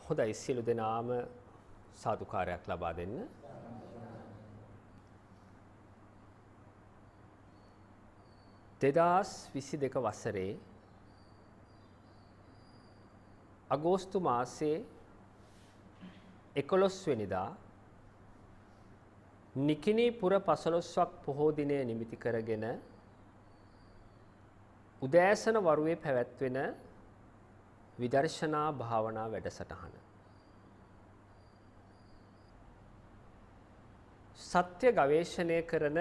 හොඳයි සියලු දෙනාම සාදුකාරයක් ලබා දෙන්න. දෙදස් 22 වසරේ අගෝස්තු මාසයේ 11 වෙනිදා නිකිණි පුර 15ක් පොහෝ දිනය නිමිති කරගෙන උදෑසන වරුවේ පැවැත්වෙන විදර්ශනා භාවනා වැඩසටහන. සත්‍ය ගවේෂණය කරන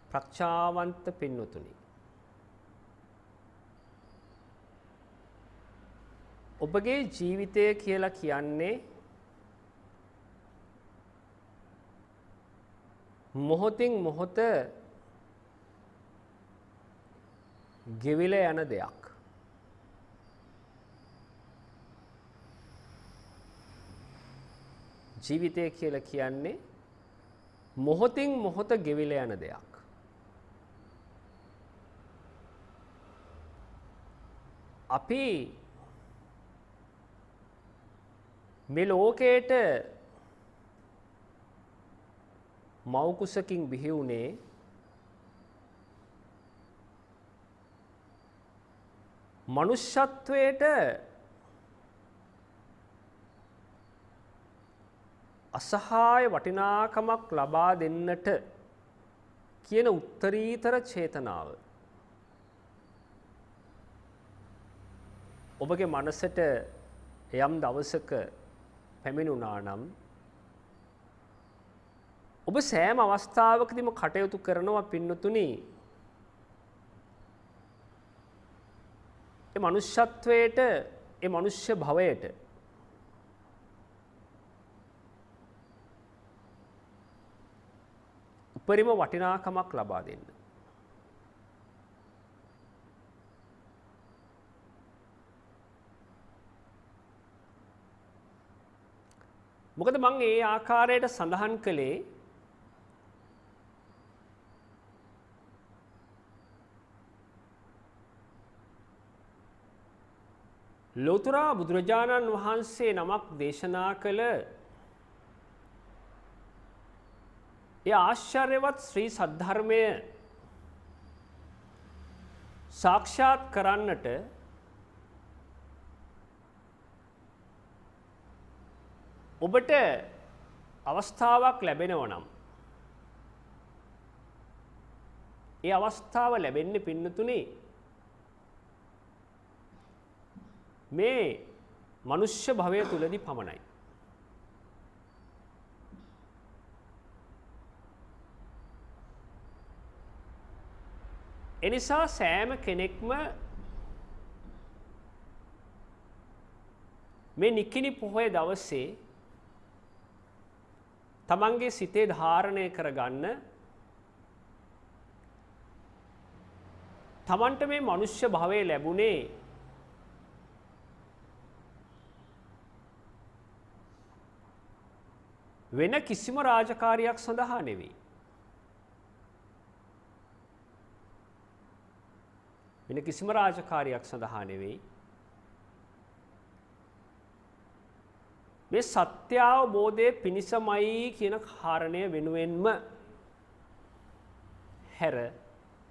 ප්‍රඥාවන්ත පින්වතුනි, ඔබගේ ජීවිතය කියලා කියන්නේ මොහොතින් මොහොත ගෙවිල යන දෙයක්. ජීවිතය කියලා කියන්නේ මොහොතින් මොහොත ගෙවිල යන දෙයක්. අපි මේ ලෝකයට මව් කුසකින් බිහි වුණේ මනුෂ්‍යත්වයට අසහාය වටිනාකමක් ලබා දෙන්නට කියන උත්තරීතර චේතනාව ඔබගේ මනසට යම් දවසක පැමිණුණා නම් ඔබ සෑම අවස්ථාවකදීම කටයුතු කරනවා පින්නතුනි ඒ මනුෂ්‍යත්වයට ඒ මනුෂ්‍ය භවයට උපරිම වටිනාකමක් ලබා දෙන්න. මොකද මම ඒ ආකාරයට සඳහන් කළේ ලෝතර බුදුරජාණන් වහන්සේ නමක් දේශනා කළ ඒ ආශ්චර්යවත් ශ්‍රී සද්ධර්මය සාක්ෂාත් කරන්නට ඔබට අවස්ථාවක් ලැබෙනවා නම් ඒ අවස්ථාව ලැබෙන්නේ පින්නතුනි මේ මනුෂ්‍ය භවය තුලදී පමණයි. එනිසා සෑම කෙනෙක්ම මේ නිකිණි පොහොය දවසේ තමන්ගේ සිතේ ධාරණය කරගන්න තමන්ට මේ මනුෂ්‍ය භවය ලැබුණේ වෙන කිසිම රාජකාරියක් සඳහා නෙවෙයි. වෙන කිසිම රාජකාරියක් සඳහා නෙවෙයි. මේ සත්‍ය අවබෝධයේ පිණිසමයි කියන කාරණය වෙනුවෙන්ම හැර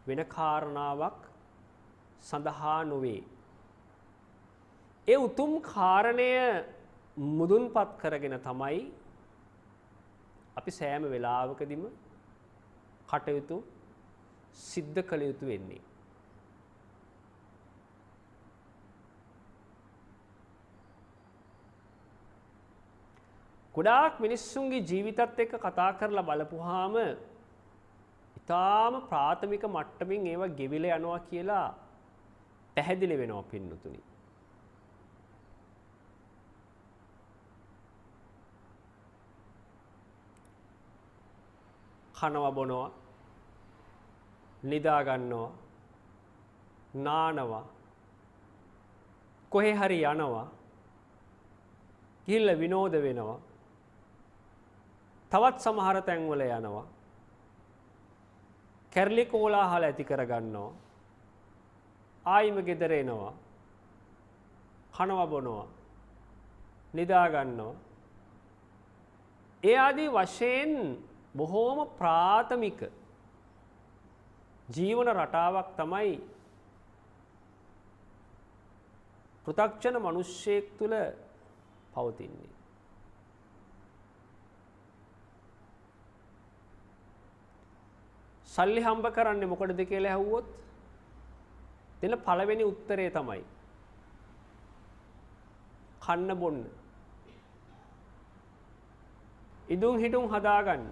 වෙන කාරණාවක් සඳහා නොවේ. ඒ උතුම් කාරණය මුදුන්පත් කරගෙන තමයි අපි සෑම වෙලාවකදීම කටයුතු සිද්ධ කළ යුතු වෙන්නේ. ගොඩාක් මිනිස්සුන්ගේ ජීවිතත් එක්ක කතා කරලා බලපුවාම ඊටාම ප්‍රාථමික මට්ටමින් ඒවා ගෙවිලා යනවා කියලා පැහැදිලි වෙනවා පින්නතුනි. කනවා බොනවා නිදා ගන්නවා නානවා කොහේ හරි යනවා ගිහිල්ලා විනෝද වෙනවා තවත් සමහර තැන්වල යනවා කැරලි කෝලාහල ඇති කර ගන්නවා ආයිම ගෙදර එනවා කනවා බොනවා, නිදා ගන්නවා. ඒ ආදී වශයෙන් බොහෝම ප්‍රාථමික ජීවන රටාවක් තමයි පෘථග්ජන මිනිස්සෙක් තුළ පවතින්නේ. සල්ලි හම්බ කරන්නේ මොකටද කියලා ඇහුවොත් දෙන පළවෙනි උත්තරේ තමයි කන්න බොන්න, ඉදුම් හිටුම් හදාගන්න.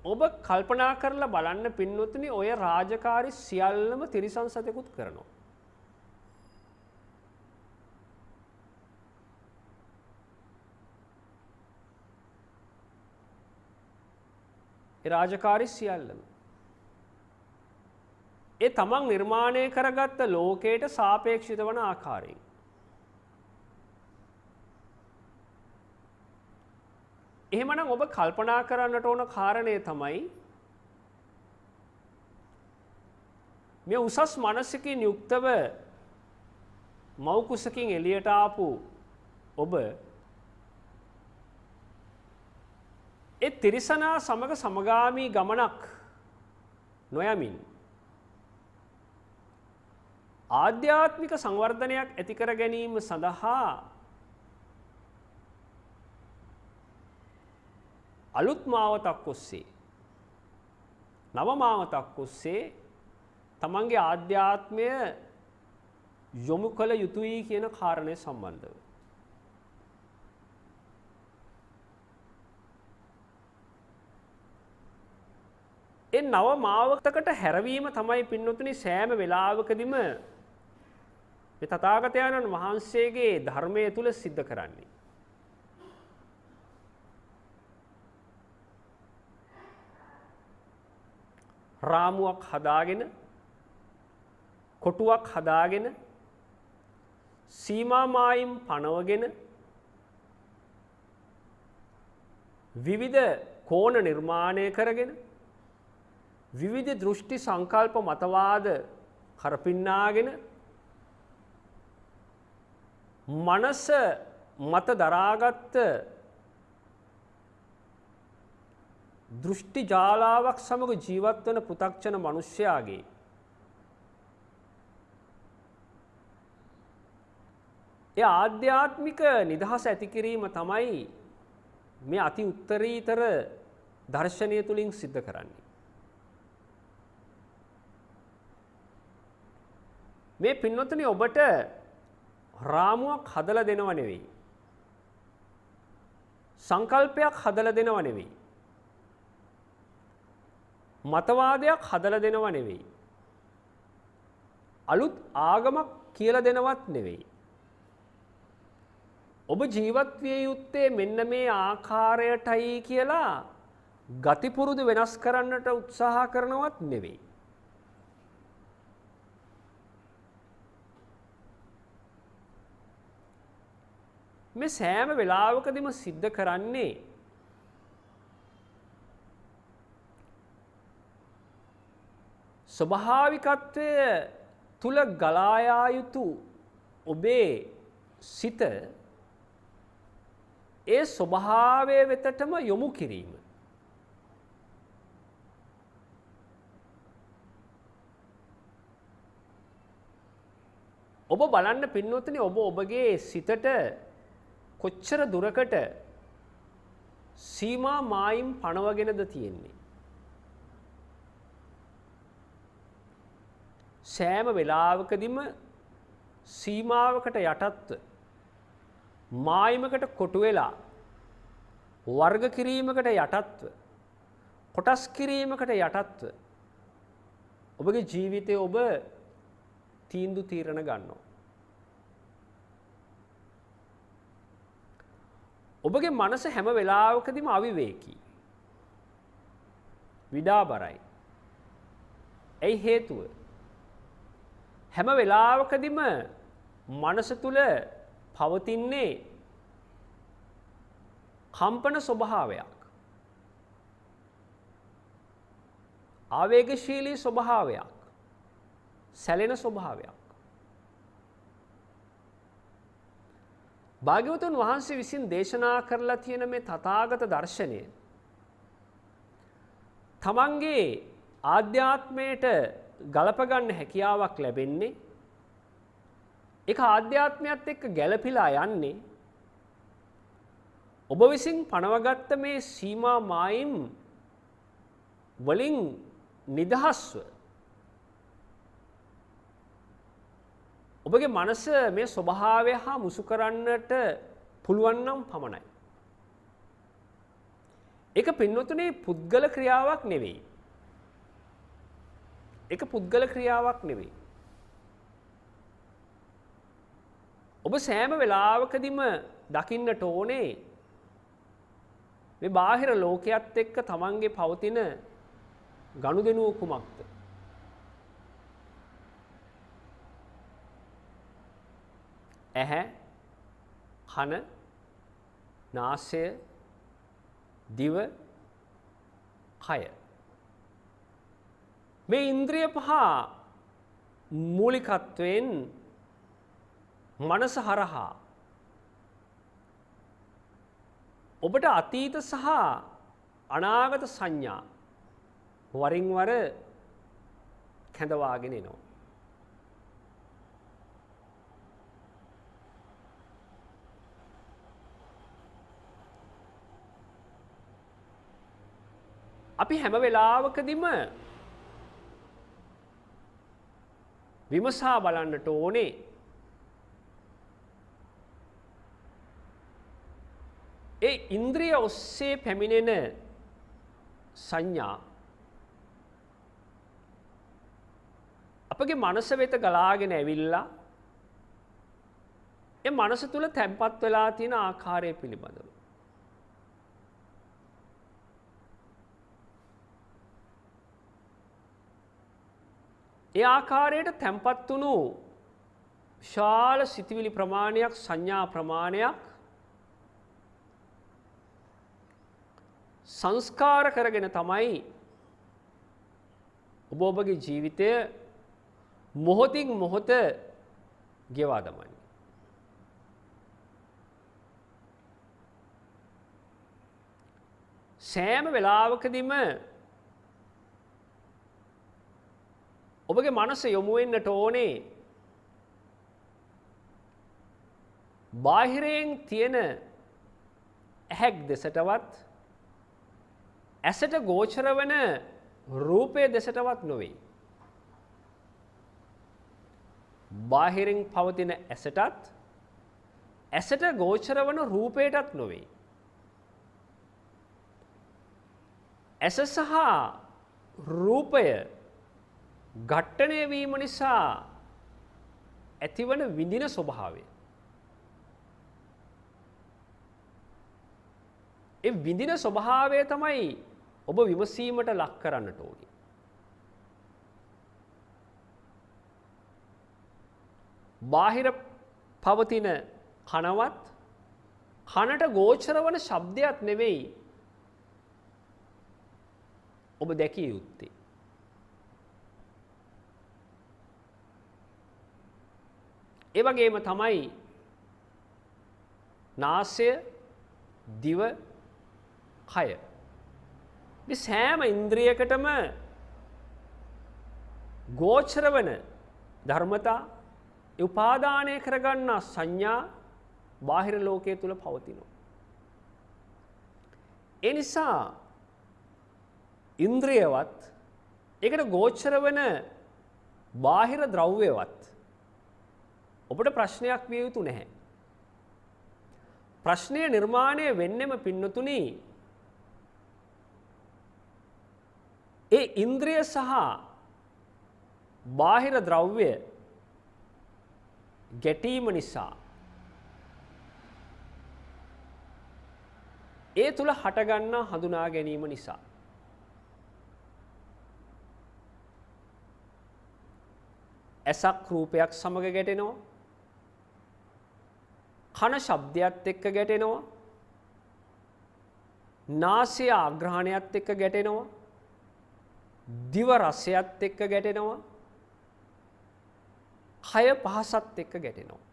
ඔබ කල්පනා කරලා බලන්න පින්වතුනි, ඔය රාජකාරි සියල්ලම තිරිසන් සතෙකුත් කරනවා. ඒ රාජකාරි සියල්ලම ඒ තමන් නිර්මාණය කරගත්ත ලෝකයට සාපේක්ෂිත වන ආකාරයෙන්. එහෙමනම් ඔබ කල්පනා කරන්නට ඕන කාරණය තමයි මේ උසස් මනසකින් යුක්තව මව් කුසකින් එළියට ආපු ඔබ ඒ තිරිසනා සමග සමගාමී ගමනක් නොයමින් ආධ්‍යාත්මික සංවර්ධනයක් ඇති කර ගැනීම සඳහා අලුත් මාවතක් ඔස්සේ, නව මාවතක් ඔස්සේ තමන්ගේ ආධ්‍යාත්මය යොමු කළ යුතුයි කියන කාරණය සම්බන්ධව. ඒ නව මාවතකට හැරවීම තමයි පින්වතුනි සෑම වෙලාවකදීම මේ තථාගතයන්න් වහන්සේගේ ධර්මය තුල සිද්ධ කරන්නේ. රාමුවක් හදාගෙන, කොටුවක් හදාගෙන, සීමා මායිම් පනවගෙන, විවිධ කෝණ නිර්මාණය කරගෙන, විවිධ දෘෂ්ටි සංකල්ප මතවාද කරපින්නාගෙන, මනස මත දරාගත්ත දෘෂ්ටි ජාලාවක් සමග ජීවත් වන පෘථග්ජන මිනිසයාගේ ඒ ආධ්‍යාත්මික නිදහස ඇති කිරීම තමයි මේ අති උත්තරීතර දර්ශනය තුලින් සිද්ධ කරන්නේ. මේ පින්වතුනි ඔබට රාමුවක් හදලා දෙනව නෙවෙයි, සංකල්පයක් හදලා දෙනව නෙවෙයි, මතවාදයක් හදලා දෙනව නෙවෙයි, අලුත් ආගමක් කියලා දෙනවත් නෙවෙයි. ඔබ ජීවත් විය යුත්තේ මෙන්න මේ ආකාරයටයි කියලා ගතිපුරුදු වෙනස් කරන්නට උත්සාහ කරනවත් නෙවෙයි. මේ සෑම වෙලාවකදීම සිද්ධ කරන්නේ ස්වභාවිකත්වය තුල ගලා යා යුතු ඔබේ සිත ඒ ස්වභාවය වෙතටම යොමු කිරීම. ඔබ බලන්න පින්වතුනි, ඔබ ඔබගේ සිතට කොච්චර දුරකට සීමා මායිම් පනවගෙනද තියෙන්නේ. සෑම වෙලාවකදීම සීමාවකට යටත්ව, මායිමකට කොටු වෙලා, වර්ග කිරීමකට යටත්ව, කොටස් කිරීමකට යටත්ව ඔබගේ ජීවිතය ඔබ තීන්දුව තීරණ ගන්නවා. ඔබගේ මනස හැම වෙලාවකදීම අවිවේකී, විඩාබරයි. ඇයි හේතුව? හැම වෙලාවකදීම මනස තුල පවතින්නේ කම්පන ස්වභාවයක්, ආවේගශීලී ස්වභාවයක්. සැලෙන ස්වභාවයක්. භාග්‍යවතුන් වහන්සේ විසින් දේශනා කරලා තියෙන මේ තථාගත දර්ශනය තමන්ගේ ආධ්‍යාත්මයට ගලප ගන්න හැකියාවක් ලැබෙන්නේ ඒක ආධ්‍යාත්මයත් එක්ක ගැළපීලා යන්නේ ඔබ විසින් පනවගත්ත මේ සීමා මායිම් වලින් නිදහස්ව ඔබගේ මනස මේ ස්වභාවය හා මුසු කරන්නට පුළුවන් නම් පමණයි. ඒක පින්වතුනි පුද්ගල ක්‍රියාවක් නෙවෙයි. ඒක පුද්ගල ක්‍රියාවක් නෙවෙයි. ඔබ සෑම වෙලාවකදීම දකින්නට ඕනේ මේ බාහිර ලෝකයක් එක්ක තමන්ගේ පවතින ගනුදෙනුව කුමක්ද? ඇහැ, කන, නාසය, දිව, කය. මේ ඉන්ද්‍රිය පහ මූලිකත්වයෙන් මනස හරහා ඔබට අතීත සහ අනාගත සංඥා වරින් වර කැඳවාගෙන එනවා. අපි හැම වෙලාවකදීම විමසා බලන්නට ඕනේ ඒ ඉන්ද්‍රිය ඔස්සේ පැමිණෙන සංඥා අපගේ මනස වෙත ගලාගෙන ඇවිල්ලා ඒ මනස තුල තැම්පත් වෙලා තියෙන ආකාරය පිළිබඳව ඒ ආකාරයට තැම්පත් වුණු විශාල සිතිවිලි ප්‍රමාණයක් සංඥා ප්‍රමාණයක් සංස්කාර කරගෙන තමයි ඔබ ඔබගේ ජීවිතය මොහොතින් මොහොත ගෙවා දමන්නේ. සෑම වෙලාවකදීම ඔබගේ මනස යොමු වෙන්නට ඕනේ බාහිරයෙන් තියෙන ඇහැක් දෙසටවත් ඇසට ගෝචර වන රූපය දෙසටවත් නොවේ. බාහිරින් පවතින ඇසටත් ඇසට ගෝචර වන රූපයටත් නොවේ. ඇස සහ රූපය ඝට්ටණය වීම නිසා ඇතිවන විඳින ස්වභාවය. ඒ විඳින ස්වභාවය තමයි ඔබ විමසීමට ලක් කරන්නට ඕනේ. බාහිර පවතින කනවත් කනට ගෝචර වන ශබ්දයක් නෙවෙයි ඔබ දැකිය යුත්තේ. ඒ වගේම තමයි නාසය, දිව, කය. මේ සෑම ඉන්ද්‍රියකටම ගෝචර වන ධර්මතා උපාදානය කරගන්නා සංඥා බාහිර ලෝකයේ තුල පවතිනවා. ඒ නිසා ඉන්ද්‍රියවත් ඒකට ගෝචර වන බාහිර ද්‍රව්‍යවත් ඔබට ප්‍රශ්නයක් විය යුතු නැහැ. ප්‍රශ්නය නිර්මාණය වෙන්නෙම පින්නතුනි ඒ ඉන්ද්‍රිය සහ බාහිර ද්‍රව්‍ය ගැටීම නිසා ඒ තුල හටගන්නා හඳුනා ගැනීම නිසා ඇසක් රූපයක් සමග ගැටෙනවා, කන ශබ්දයක් එක්ක ගැටෙනවා, නාසය ආග්‍රහණයත් එක්ක ගැටෙනවා, දිව රසයත් එක්ක ගැටෙනවා, කය පහසත් එක්ක ගැටෙනවා.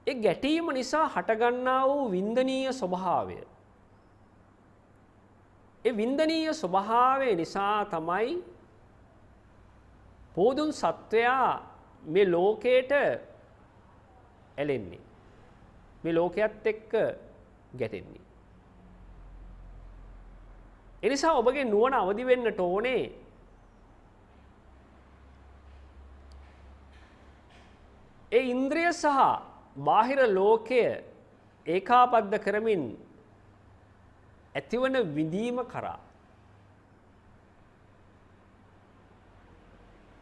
ඒ ගැටීම නිසා හටගන්නා වූ වින්දනීය ස්වභාවය. ඒ වින්දනීය ස්වභාවය නිසා තමයි පොදුන් සත්වයා මේ ලෝකයට ඇලෙන්නේ. මේ ලෝකයේත් එක්ක ගැටෙන්නේ. ඒ නිසා ඔබගේ නුවණ අවදි වෙන්නට ඕනේ. ඒ ඉන්ද්‍රිය සහ බාහිර ලෝකය ඒකාබද්ධ කරමින් ඇතිවන විඳීම කරා.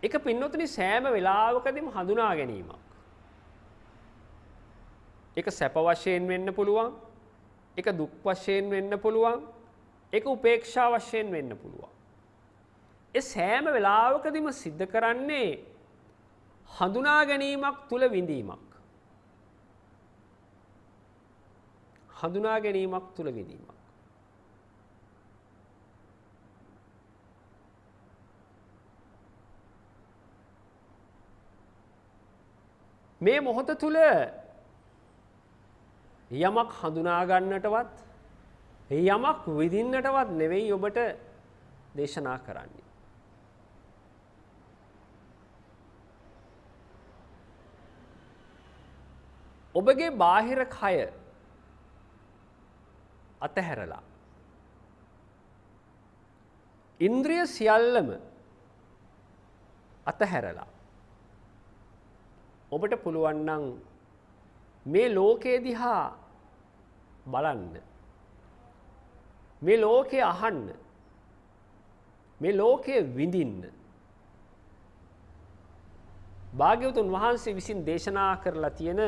එක පින්නතුනි සෑම වෙලාවකදීම හඳුනා ගැනීමක්. එක සැප වශයෙන් වෙන්න පුළුවන්, එක දුක් වශයෙන් වෙන්න පුළුවන්, එක උපේක්ෂා වශයෙන් වෙන්න පුළුවන්. ඒ සෑම වෙලාවකදීම සිද්ධ කරන්නේ හඳුනා ගැනීමක් තුල විඳීමක්. හඳුනා ගැනීමක් තුල විඳීමක්. මේ මොහොත තුල යමක් හඳුනා ගන්නටවත් යමක් විඳින්නටවත් නෙවෙයි ඔබට දේශනා කරන්නේ. ඔබගේ බාහිර කය අතහැරලා ඉන්ද්‍රිය සියල්ලම අතහැරලා ඔබට පුළුවන් නම් මේ ලෝකයේ දිහා බලන්න, මේ ලෝකය අහන්න, මේ ලෝකය විඳින්න. භාග්‍යවතුන් වහන්සේ විසින් දේශනා කරලා තියෙන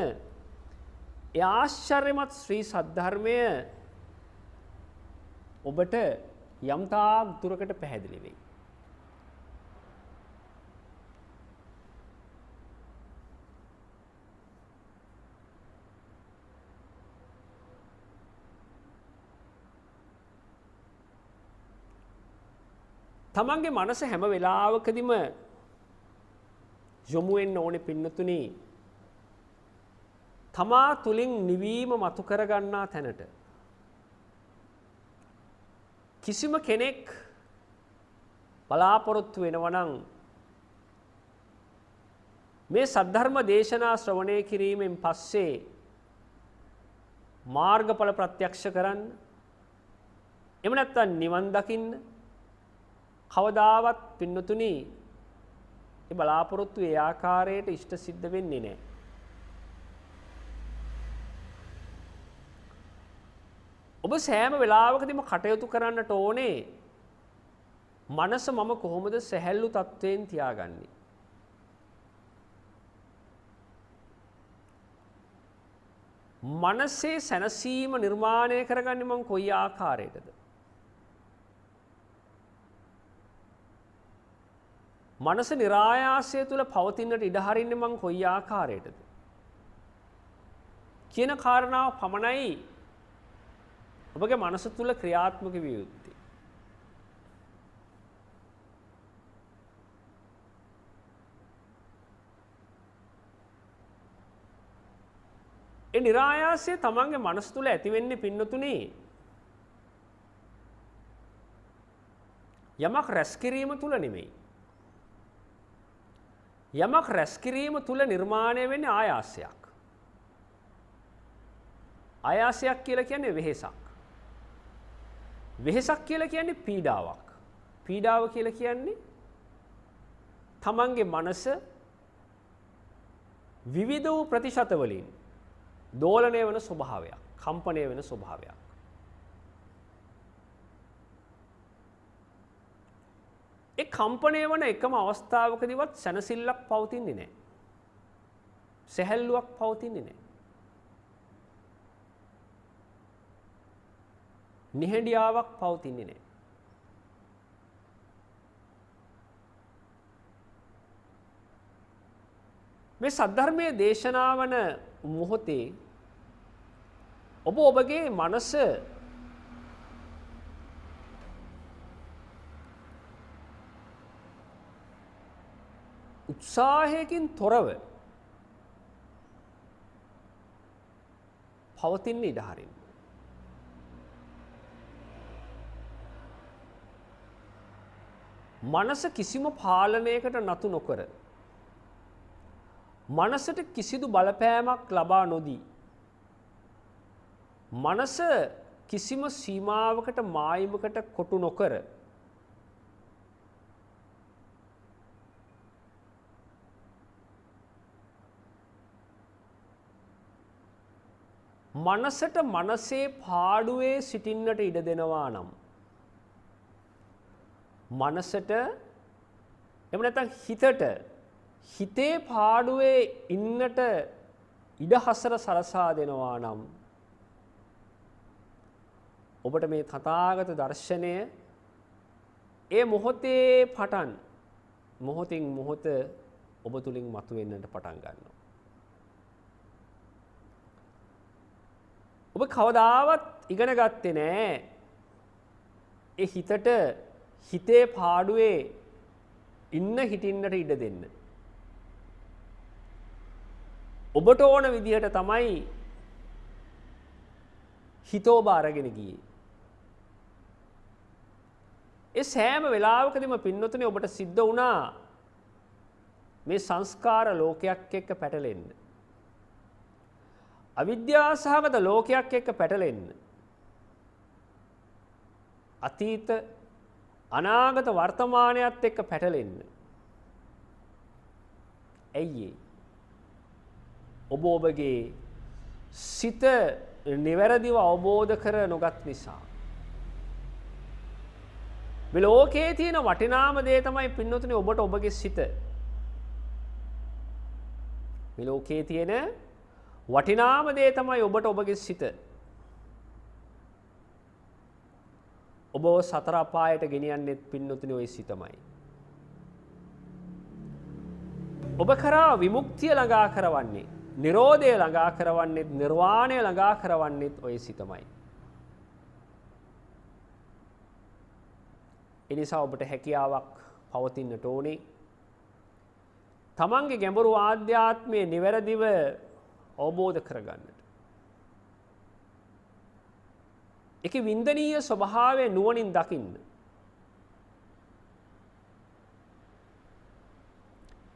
ඒ ආශ්චර්යමත් ශ්‍රී සද්ධර්මය ඔබට යම් තාක් දුරකට පැහැදිලි වෙයි. තමන්ගේ මනස හැම වෙලාවකදීම යොමු වෙන්න ඕනේ පින්නතුනි තමා තුලින් නිවීම මතු කරගන්නා තැනට. කිසිම කෙනෙක් බලාපොරොත්තු වෙනවා නම් මේ සද්ධර්ම දේශනා ශ්‍රවණය කිරීමෙන් පස්සේ මාර්ගඵල ප්‍රත්‍යක්ෂ කරන්න, එහෙම නැත්නම් නිවන් දකින්න කවදාවත් පින්නතුනි ඒ බලාපොරොත්තු ඒ ආකාරයට ඉෂ්ට සිද්ධ වෙන්නේ නැහැ. ඔබ සෑම වෙලාවකදීම කටයුතු කරන්නට ඕනේ මනස මම කොහොමද සැහැල්ලු තත්වයෙන් තියාගන්නේ. මනසේ සැනසීම නිර්මාණය කරගන්නේ මම කොයි ආකාරයකටද? මනස නිරායාසය තුළ පවතින්නට ඉඩ හරින්නේ මං කොයි ආකාරයටද කියන කාරණාව පමණයි ඔබගේ මනස තුළ ක්‍රියාත්මක විය යුත්තේ. ඒ නිරායාසය තමන්ගේ මනස තුළ ඇති වෙන්නේ පින්නතුනි යමක් රැස් කිරීම තුළ නෙමෙයි. යමක් රැස් කිරීම තුළ නිර්මාණය වෙන්නේ ආයාසයක්. ආයාසයක් කියලා කියන්නේ වෙහෙසක්. වෙහෙසක් කියලා කියන්නේ පීඩාවක්. පීඩාව කියලා කියන්නේ තමන්ගේ මනස විවිධ වූ ප්‍රතිශත වලින් දෝලණය වෙන ස්වභාවයක්, කම්පණය වෙන ස්වභාවයක්. ඒ කම්පණය වන එකම අවස්ථාවකදීවත් සැනසෙල්ලක් පවතින්නේ නැහැ. සැහැල්ලුවක් පවතින්නේ නැහැ. නිහඬියාවක් පවතින්නේ නැහැ. මේ සද්ධර්මයේ දේශනාවන මොහොතේ ඔබ ඔබගේ මනස උත්සාහයකින් තොරව පවතින්න ඉඩ හරින්න. මනස කිසිම පාලනයකට නතු නොකර, මනසට කිසිදු බලපෑමක් ලබා නොදී, මනස කිසිම සීමාවකට මායිමකට කොටු නොකර මනසට මනසේ පාඩුවේ සිටින්නට ඉඩ දෙනවා නම්, මනසට එහෙම නැත්නම් හිතට හිතේ පාඩුවේ ඉන්නට ඉඩහසර සලසා දෙනවා නම්, ඔබට මේ තථාගත දර්ශනය ඒ මොහොතේ පටන් මොහොතින් මොහොත ඔබ තුලින් මතුවෙන්නට පටන් ගන්නවා. ඔබ කවදාවත් ඉගෙන ගත්තේ නෑ ඒ හිතට හිතේ පාඩුවේ ඉන්න හිටින්නට ඉඩ දෙන්න. ඔබට ඕන විදිහට තමයි හිත ඔබ අරගෙන ගියේ. ඒ සෑම වෙලාවකදීම පින්නතුනේ ඔබට සිද්ධ වුණා මේ සංස්කාර ලෝකයක් එක්ක පැටලෙන්න. අවිද්‍යාසහගත ලෝකයක් එක්ක පැටලෙන්න. අතීත අනාගත වර්තමානයත් එක්ක පැටලෙන්න. ඇයි ඒ? ඔබ ඔබගේ සිත නිවැරදිව අවබෝධ කර නොගත් නිසා. මේ ලෝකයේ තියෙන වටිනාම දේ තමයි පින්නතුනේ ඔබට ඔබගේ සිත. මේ ලෝකයේ තියෙන වටිනාම දේ තමයි ඔබට ඔබගේ සිත. ඔබ සතර අපායට ගෙනියන්නේ පින්නතුනේ ওই සිතමයි. ඔබ කරා විමුක්තිය ළඟා කරවන්නේ, නිරෝධය ළඟා කරවන්නේ, නිර්වාණය ළඟා කරවන්නේ ওই සිතමයි. ඒ නිසා ඔබට හැකියාවක් පවතින්නට ඕනේ. තමන්ගේ ගැඹුරු ආධ්‍යාත්මයේ නිවැරදිව අවබෝධ කරගන්නට. ඒකේ වින්දනීය ස්වභාවය නුවණින් දකින්න.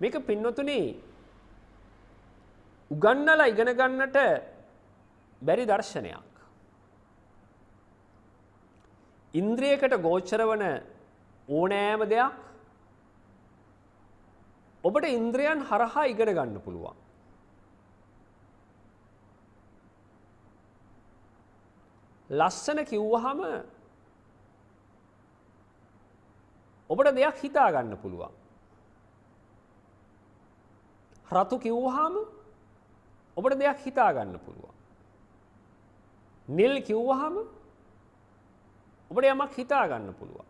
මේක පින්නතුනේ උගන්නලා ඉගෙන ගන්නට බැරි දර්ශනයක්. ඉන්ද්‍රියකට ගෝචර වන ඕනෑම දෙයක් ඔබට ඉන්ද්‍රයන් හරහා ඉගෙන ගන්න පුළුවන්. ලස්සන කිව්වහම ඔබට දෙයක් හිතා ගන්න පුළුවන්. රතු කිව්වහම ඔබට දෙයක් හිතා ගන්න පුළුවන්. නිල් කිව්වහම ඔබට යමක් හිතා ගන්න පුළුවන්.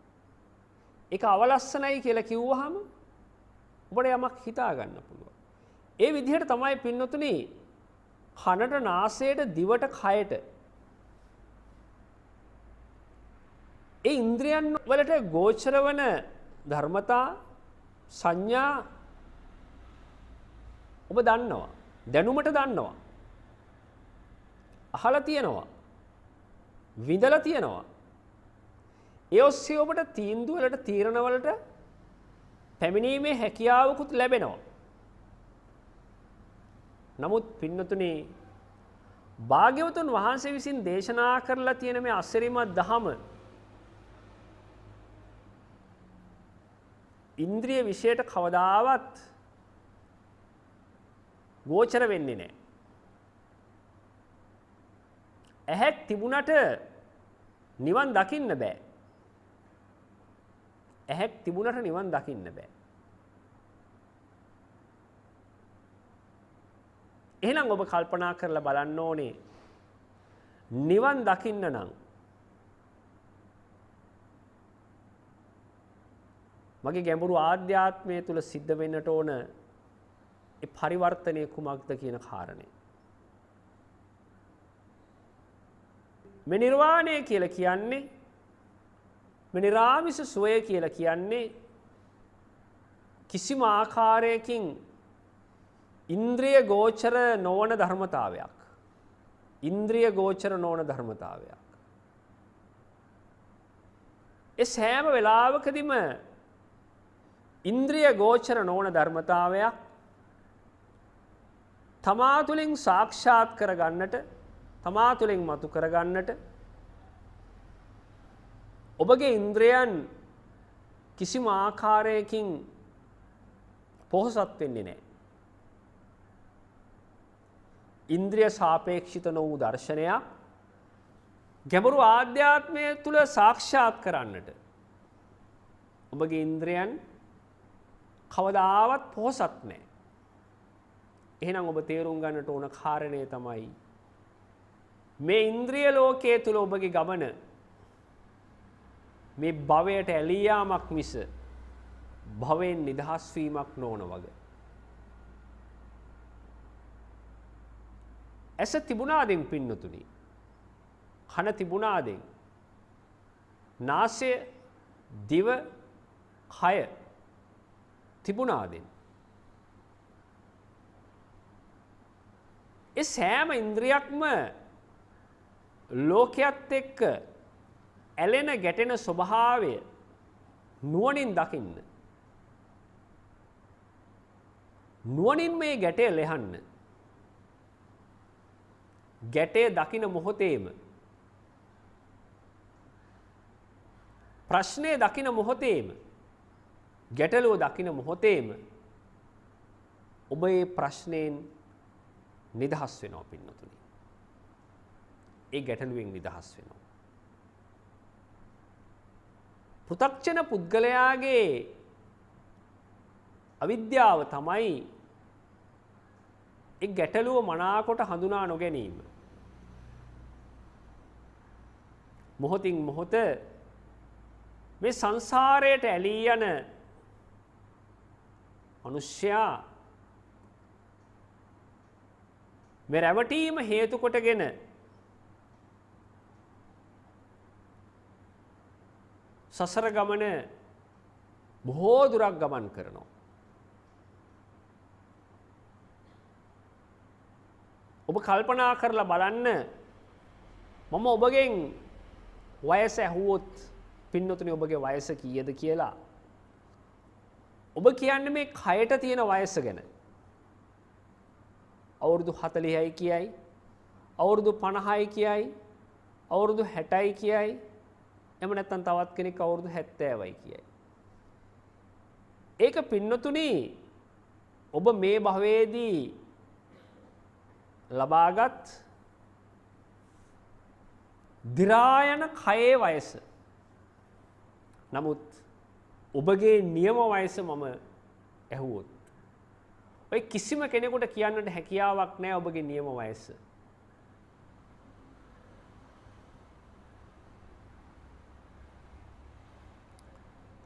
ඒක අවලස්සනයි කියලා කිව්වහම ඔබට යමක් හිතා ගන්න පුළුවන්. ඒ විදිහට තමයි පින්නතුනි කනට, නාසයට, දිවට, කයට ඒ ඉන්ද්‍රියන් වලට ගෝචර වන ධර්මතා, සංඥා ඔබ දන්නවා. දැනුමට දන්නවා. අහලා තියෙනවා. විඳලා තියෙනවා. ඒ ඔස්සේ ඔබට තීන්දුව වලට, තීරණ වලට පැමිණීමේ හැකියාවකුත් ලැබෙනවා. නමුත් පින්නතුනි භාග්‍යවතුන් වහන්සේ විසින් දේශනා කරලා තියෙන මේ අසිරිමත් දහම ඉන්ද්‍රිය විශේෂයට කවදාවත් ගෝචර වෙන්නේ නැහැ. ඇහක් තිබුණට නිවන් දකින්න බෑ. ඇහක් තිබුණට නිවන් දකින්න බෑ. එහෙනම් ඔබ කල්පනා කරලා බලන්න ඕනේ නිවන් දකින්න නම් මගේ ගැඹුරු ආධ්‍යාත්මය තුල සිද්ධ වෙන්නට ඕන ඒ පරිවර්තනය කුමක්ද කියන කාරණේ. මේ නිර්වාණය කියලා කියන්නේ, මේ නිරාමිස සුවය කියලා කියන්නේ කිසිම ආකාරයකින් ඉන්ද්‍රිය ගෝචර නොවන ධර්මතාවයක්. ඉන්ද්‍රිය ගෝචර නොවන ධර්මතාවයක්. ඒ සෑම වෙලාවකදීම ඉන්ද්‍රිය ගෝචර නොවන ධර්මතාවයක් තමා තුළින් සාක්ෂාත් කරගන්නට, තමා තුළින් මතු කරගන්නට ඔබගේ ඉන්ද්‍රයන් කිසිම ආකාරයකින් පොහොසත් වෙන්නේ නැහැ. ඉන්ද්‍රිය සාපේක්ෂිත නො වූ දර්ශනයක් ගැඹුරු ආධ්‍යාත්මය තුළ සාක්ෂාත් කරන්නට ඔබගේ ඉන්ද්‍රයන් කවදාවත් පොහොසත් නැහැ. එහෙනම් ඔබ තේරුම් ගන්නට ඕන කාරණය තමයි මේ ඉන්ද්‍රිය ලෝකයේ තුල ඔබගේ ගමන මේ භවයට ඇලී යාමක් මිස භවයෙන් නිදහස් වීමක් නොවන වගේ. ඇස තිබුණාදෙන් පින්නතුනි, කන තිබුණාදෙන්, නාසය, දිව, කය තිබුණාදෙන් ඒ සෑම ඉන්ද්‍රියක්ම ලෝකයේත් එක්ක ඇලෙන ගැටෙන ස්වභාවය නුවණින් දකින්න. නුවණින් මේ ගැටය ලෙහන්න. ගැටය දකින මොහොතේම, ප්‍රශ්නය දකින මොහොතේම, ගැටලුව දකින මොහොතේම ඔබ ඒ ප්‍රශ්නයෙන් නිදහස් වෙනවා පින්නතුනි. ඒ ගැටලුවෙන් නිදහස් වෙනවා. පෘථග්ජන පුද්ගලයාගේ අවිද්‍යාව තමයි ඒ ගැටලුව මනාකොට හඳුනා නොගැනීම. මොහොතින් මොහොත මේ සංසාරයට ඇලී යන මනුෂ්‍යයා මේ රැවටීම හේතු කොටගෙන සසර ගමන බොහෝ දුරක් ගමන් කරනවා. ඔබ කල්පනා කරලා බලන්න, මම ඔබගෙන් වයස ඇහුවොත් පින්නතුනි ඔබගේ වයස කීයද කියලා. ඔබ කියන්නේ මේ කයට තියෙන වයස ගැන. අවුරුදු 40යි කියයි, අවුරුදු 50යි කියයි, අවුරුදු 60යි කියයි, එහෙම නැත්නම් තවත් කෙනෙක් අවුරුදු 70යි කියයි. ඒක පින්නතුනි ඔබ මේ භවයේදී ලබාගත් දිරායන කයේ වයස. නමුත් ඔබගේ නියම වයස මම ඇහුවොත් ඔය කිසිම කෙනෙකුට කියන්නට හැකියාවක් නැහැ ඔබගේ නියම වයස.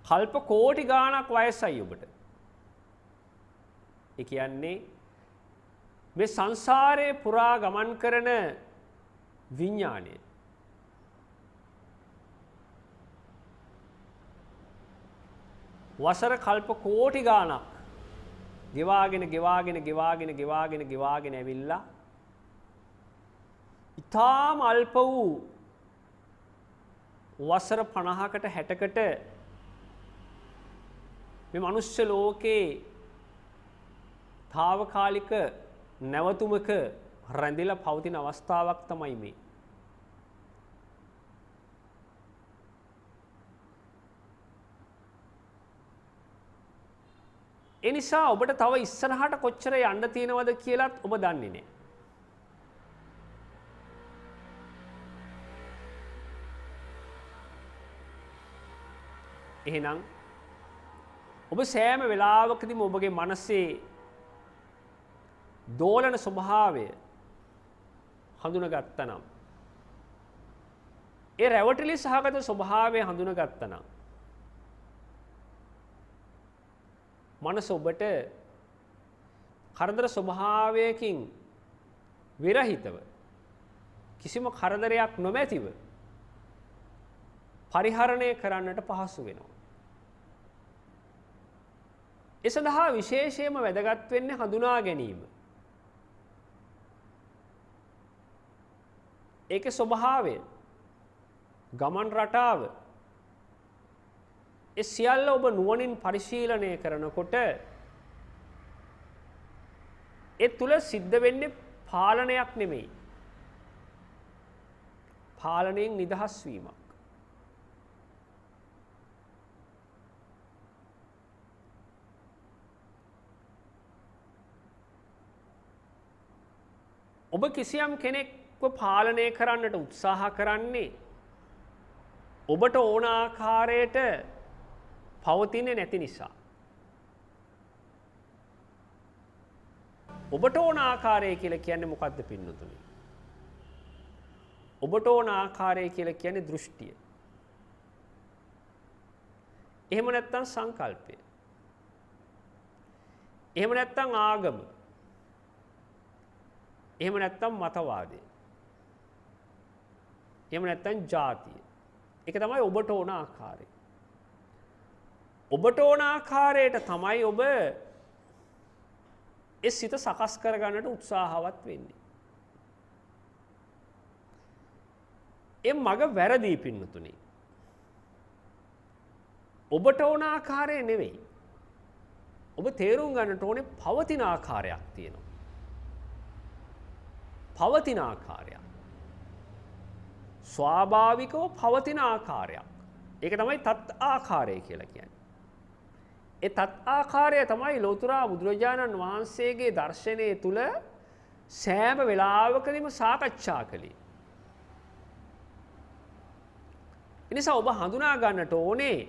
කල්ප කෝටි ගාණක් වයසයි ඔබට. ඒ කියන්නේ මේ සංසාරේ පුරා ගමන් කරන විඥාණය වසර කල්ප කෝටි ගාණක් ගෙවාගෙන ඇවිල්ලා ඉතාම අල්ප වූ වසර 50කට 60කට මේ මනුෂ්‍ය ලෝකේ තාවකාලික නැවතුමක රැඳිලා පවතින අවස්ථාවක් තමයි මේ. ඒ නිසා ඔබට තව ඉස්සරහට කොච්චර යන්න තියෙනවද කියලාත් ඔබ දන්නේ නැහැ. එහෙනම් ඔබ සෑම වෙලාවකදීම ඔබගේ මනසේ දෝලන ස්වභාවය හඳුනගත්තා නම්, ඒ රැවටිලි සහගත ස්වභාවය හඳුනගත්තා නම් මනස ඔබට කරදර ස්වභාවයකින් විරහිතව කිසිම කරදරයක් නොමැතිව පරිහරණය කරන්නට පහසු වෙනවා. ඒ සඳහා විශේෂයෙන්ම වැදගත් වෙන්නේ හඳුනා ගැනීම. ඒකේ ස්වභාවය, ගමන් රටාව, ඒ සියල්ල ඔබ නුවණින් පරිශීලනය කරනකොට ඒ තුල සිද්ධ වෙන්නේ පාලනයක් නෙමෙයි. පාලනයෙන් නිදහස් වීමක්. ඔබ කිසියම් කෙනෙක්ව පාලනය කරන්නට උත්සාහ කරන්නේ ඔබට ඕන ආකාරයට පවතින්නේ නැති නිසා. ඔබට ඕන ආකාරය කියලා කියන්නේ මොකද්ද පින්නතුනි? ඔබට ඕන ආකාරය කියලා කියන්නේ දෘෂ්ටිය. එහෙම නැත්නම් සංකල්පය. එහෙම නැත්නම් ආගම. එහෙම නැත්නම් මතවාදය. එහෙම නැත්නම් ජාතිය. ඒක තමයි ඔබට ඕන ආකාරය. ඔබට ඕන ආකාරයට තමයි ඔබ ඒ සිත සකස් කරගන්නට උත්සාහවත් වෙන්නේ. ඒ මග වැරදි පින්නතුනි. ඔබට ඕන ආකාරය නෙවෙයි. ඔබ තේරුම් ගන්නට ඕනේ පවතින ආකාරයක් තියෙනවා. පවතින ආකාරයක්. ස්වාභාවිකව පවතින ආකාරයක්. ඒක තමයි තත් ආකාරය කියලා කියන්නේ. ඒ තත් ආකාරය තමයි ලෝතර බුදුරජාණන් වහන්සේගේ දර්ශනයේ තුල සෑම වෙලාවකදීම සාකච්ඡා කළේ. එනිසා ඔබ හඳුනා ගන්නට ඕනේ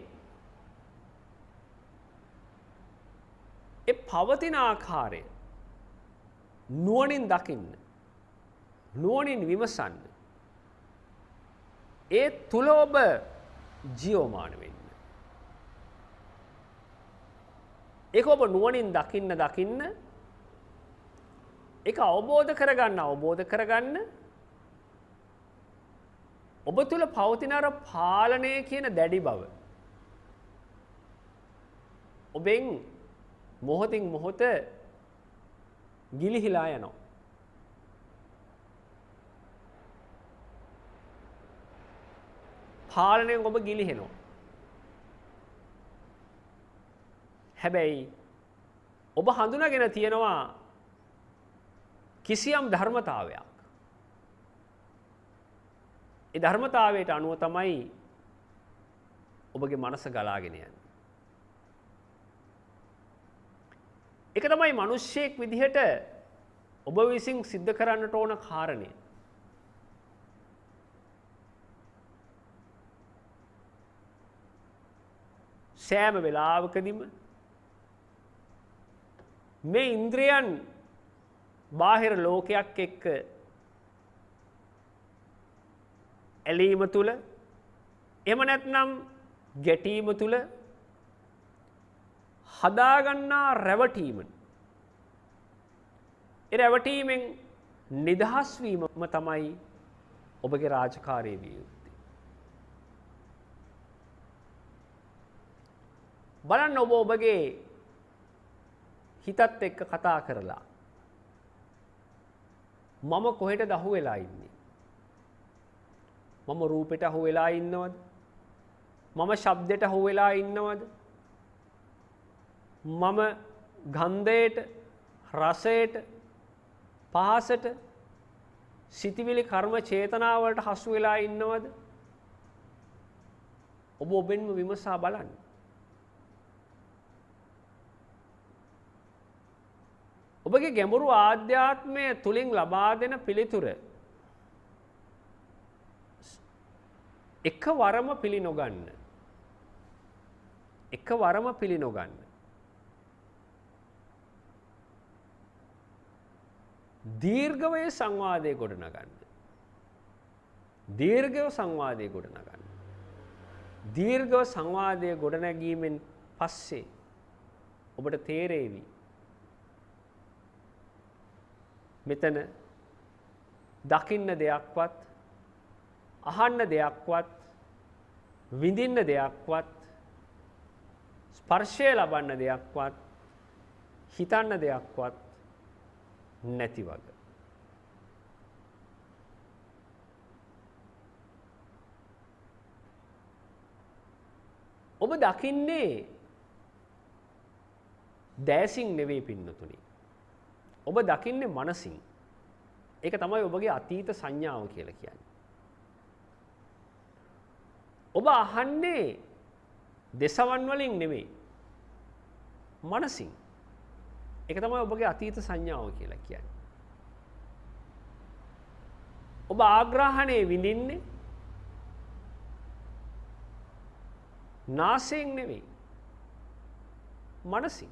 ඒ පවතින ආකාරය නුවණින් දකින්න. නුවණින් විමසන්න. ඒ තුල ඔබ ජීවමාන වෙන්න. ඒක ඔබ නුවණින් දකින්න ඒක අවබෝධ කරගන්න ඔබ තුල පවතින අර පාලනය කියන දැඩි බව ඔබෙන් මොහොතින් මොහොත ගිලිහිලා යනවා. පාලනයෙන් ඔබ ගිලිහෙනවා. හැබැයි ඔබ හඳුනාගෙන තියෙනවා කිසියම් ධර්මතාවයක්. ඒ ධර්මතාවයට අනුව තමයි ඔබගේ මනස ගලාගෙන යන්නේ. ඒක තමයි මිනිස්සෙක් විදිහට ඔබ විසින් සිද්ධ කරන්නට ඕන කාරණය. සෑම වෙලාවකදීම මේ ඉන්ද්‍රියන් බාහිර ලෝකයක් එක්ක ඇලීම තුල එහෙම නැත්නම් ගැටීම තුල හදාගන්නා රැවටීම. ඒ රැවටීමෙන් නිදහස් වීමම තමයි ඔබගේ රාජකාරිය විය යුත්තේ. බලන්න ඔබ ඔබගේ හිතත් එක්ක කතා කරලා මම කොහෙටද අහු වෙලා ඉන්නේ? මම රූපෙට අහු වෙලා ඉන්නවද? මම ශබ්දෙට අහු වෙලා ඉන්නවද? මම ගන්ධයට, රසයට, පහසට, සිතිවිලි කර්ම චේතනාවලට හසු වෙලා ඉන්නවද? ඔබ ඔබෙන්ම විමසා බලන්න. ඔබගේ ගැඹුරු ආධ්‍යාත්මය තුලින් ලබා දෙන පිළිතුර එකවරම පිළි නොගන්න. එකවරම පිළි නොගන්න. දීර්ඝව සංවාදයේ ගොඩනගන්න. දීර්ඝව සංවාදයේ ගොඩනගන්න. දීර්ඝව සංවාදයේ ගොඩනැගීමෙන් පස්සේ ඔබට තේරෙවි මෙතන දකින්න දෙයක්වත් අහන්න දෙයක්වත් විඳින්න දෙයක්වත් ස්පර්ශය ලබන්න දෙයක්වත් හිතන්න දෙයක්වත් නැති වගේ. ඔබ දකින්නේ දැසින් නෙවෙයි පින්නතුනි. ඔබ දකින්නේ මනසින්. ඒක තමයි ඔබගේ අතීත සංඥාව කියලා කියන්නේ. ඔබ අහන්නේ දෙසවන් වලින් නෙවෙයි. මනසින්. ඒක තමයි ඔබගේ අතීත සංඥාව කියලා කියන්නේ. ඔබ ආග්‍රහණය විඳින්නේ නාසයෙන් නෙවෙයි. මනසින්.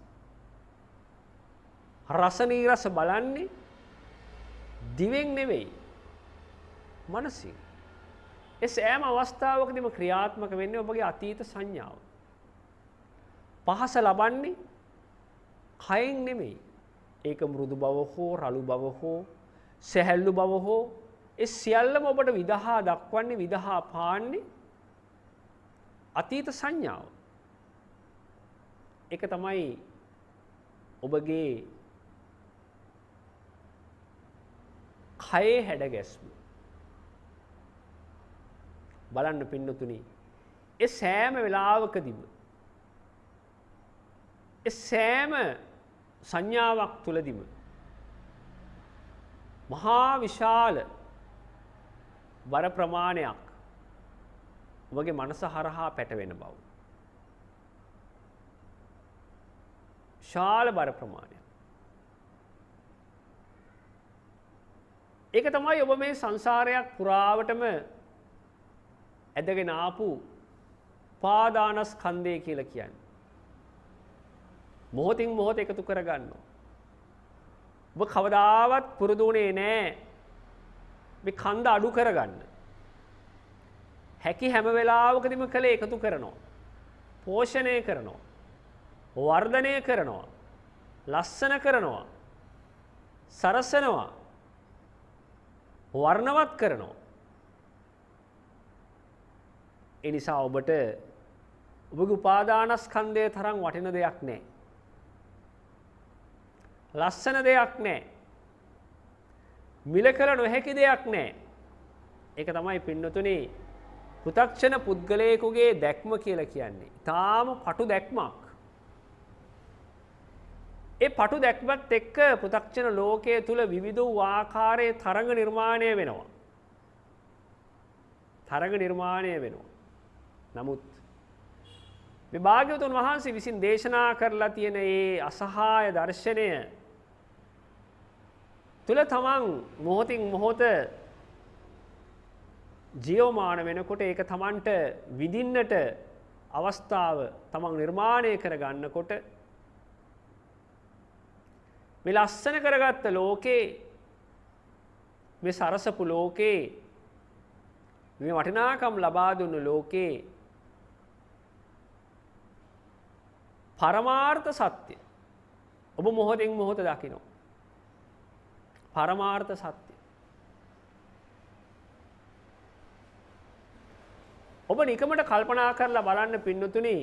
රස නීරස බලන්නේ දිවෙන් නෙවෙයි. මනසින්. ඒ සෑම අවස්ථාවකදීම ක්‍රියාත්මක වෙන්නේ ඔබගේ අතීත සංඥාව. පහස ලබන්නේ කයෙන් නෙමෙයි. ඒක මෘදු බව හෝ රළු බව හෝ සැහැල්ලු බව හෝ ඒ සියල්ලම ඔබට විදහා දක්වන්නේ විදහා පාන්නේ අතීත සංඥාව. ඒක තමයි ඔබගේ කයේ හැඩගැස්ම. බලන්න පින්නතුනි ඒ සෑම වෙලාවකදීම ඒ සෑම සංඥාවක් තුලදීම මහා විශාල වර ප්‍රමාණයක් ඔබගේ මනස හරහා පැටවෙන බව. විශාල බර ප්‍රමාණයක්. ඒක තමයි ඔබ මේ සංසාරයක් පුරාවටම ඇදගෙන ආපු පාදානස්කන්ධය කියලා කියන්නේ. මොහොතින් මොහොත එකතු කරගන්නවා. ඔබ කවදාවත් පුරුදු වුණේ නැහැ මේ කන්ද අඩු කරගන්න. හැකි හැම වෙලාවකදීම කලේ එකතු කරනවා. පෝෂණය කරනවා. වර්ධනය කරනවා. ලස්සන කරනවා. සරසනවා. වර්ණවත් කරනවා. ඒ නිසා ඔබට ඔබගේ උපාදානස්කන්ධය තරම් වටින දෙයක් නැහැ. ලස්සන දෙයක් නැහැ. මිල කළ නොහැකි දෙයක් නැහැ. ඒක තමයි පින්නතුනි පෘථග්ජන පුද්ගලයෙකුගේ දැක්ම කියලා කියන්නේ. ඊටාම පටු දැක්මක්. ඒ පටු දැක්මත් එක්ක පෘථග්ජන ලෝකයේ තුල විවිධ වූ ආකාරයේ තරඟ නිර්මාණය වෙනවා. තරඟ නිර්මාණය වෙනවා. නමුත් මේ භාග්‍යවතුන් වහන්සේ විසින් දේශනා කරලා තියෙන මේ අසහාය දර්ශනය තුල තමන් මොහොතින් මොහොත ජීවමාන වෙනකොට ඒක තමන්ට විඳින්නට අවස්ථාව තමන් නිර්මාණය කර ගන්නකොට මේ ලස්සන කරගත්ත ලෝකේ මේ සරසපු ලෝකේ මේ වටිනාකම් ලබා දුන්නු ලෝකේ පරමාර්ථ සත්‍ය ඔබ මොහොතින් මොහොත දකිනවා. පරමාර්ථ සත්‍ය. ඔබ නිකමට කල්පනා කරලා බලන්න පින්නතුනි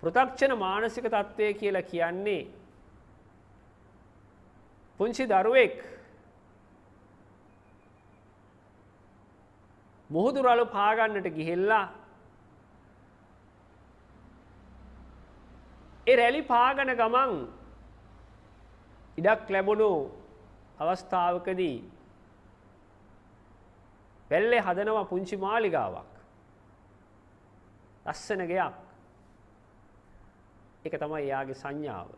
පෘථග්ජන මානසික තත්ත්වය කියලා කියන්නේ පුංචි දරුවෙක් මුහුදු රළු පාගන්නට ගිහිල්ලා ඒ රැලි පාගන ගමන් ඉඩක් ලැබුණු අවස්ථාවකදී වැල්ලේ හදනවා පුංචි මාලිගාවක්. ලස්සන ගෙයක්. ඒක තමයි එයාගේ සංඥාව.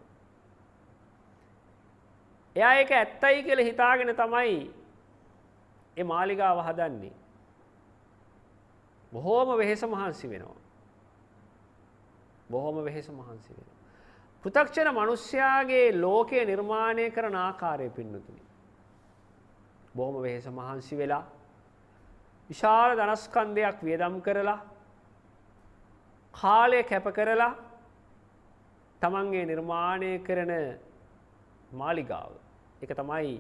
එයා ඒක ඇත්තයි කියලා හිතාගෙන තමයි ඒ මාලිගාව හදන්නේ. බොහෝම වෙහෙස මහන්සි වෙනවා. බොහෝම වෙහෙස මහන්සි වෙනවා. පෘථග්ජන මිනිස්යාගේ ලෝකය නිර්මාණය කරන ආකාරය පින්නතුනි. බොහොම වෙහෙස මහන්සි වෙලා විශාල ධනස්කන්ධයක් වියදම් කරලා කාලය කැප කරලා තමන්ගේ නිර්මාණය කරන මාලිගාව. ඒක තමයි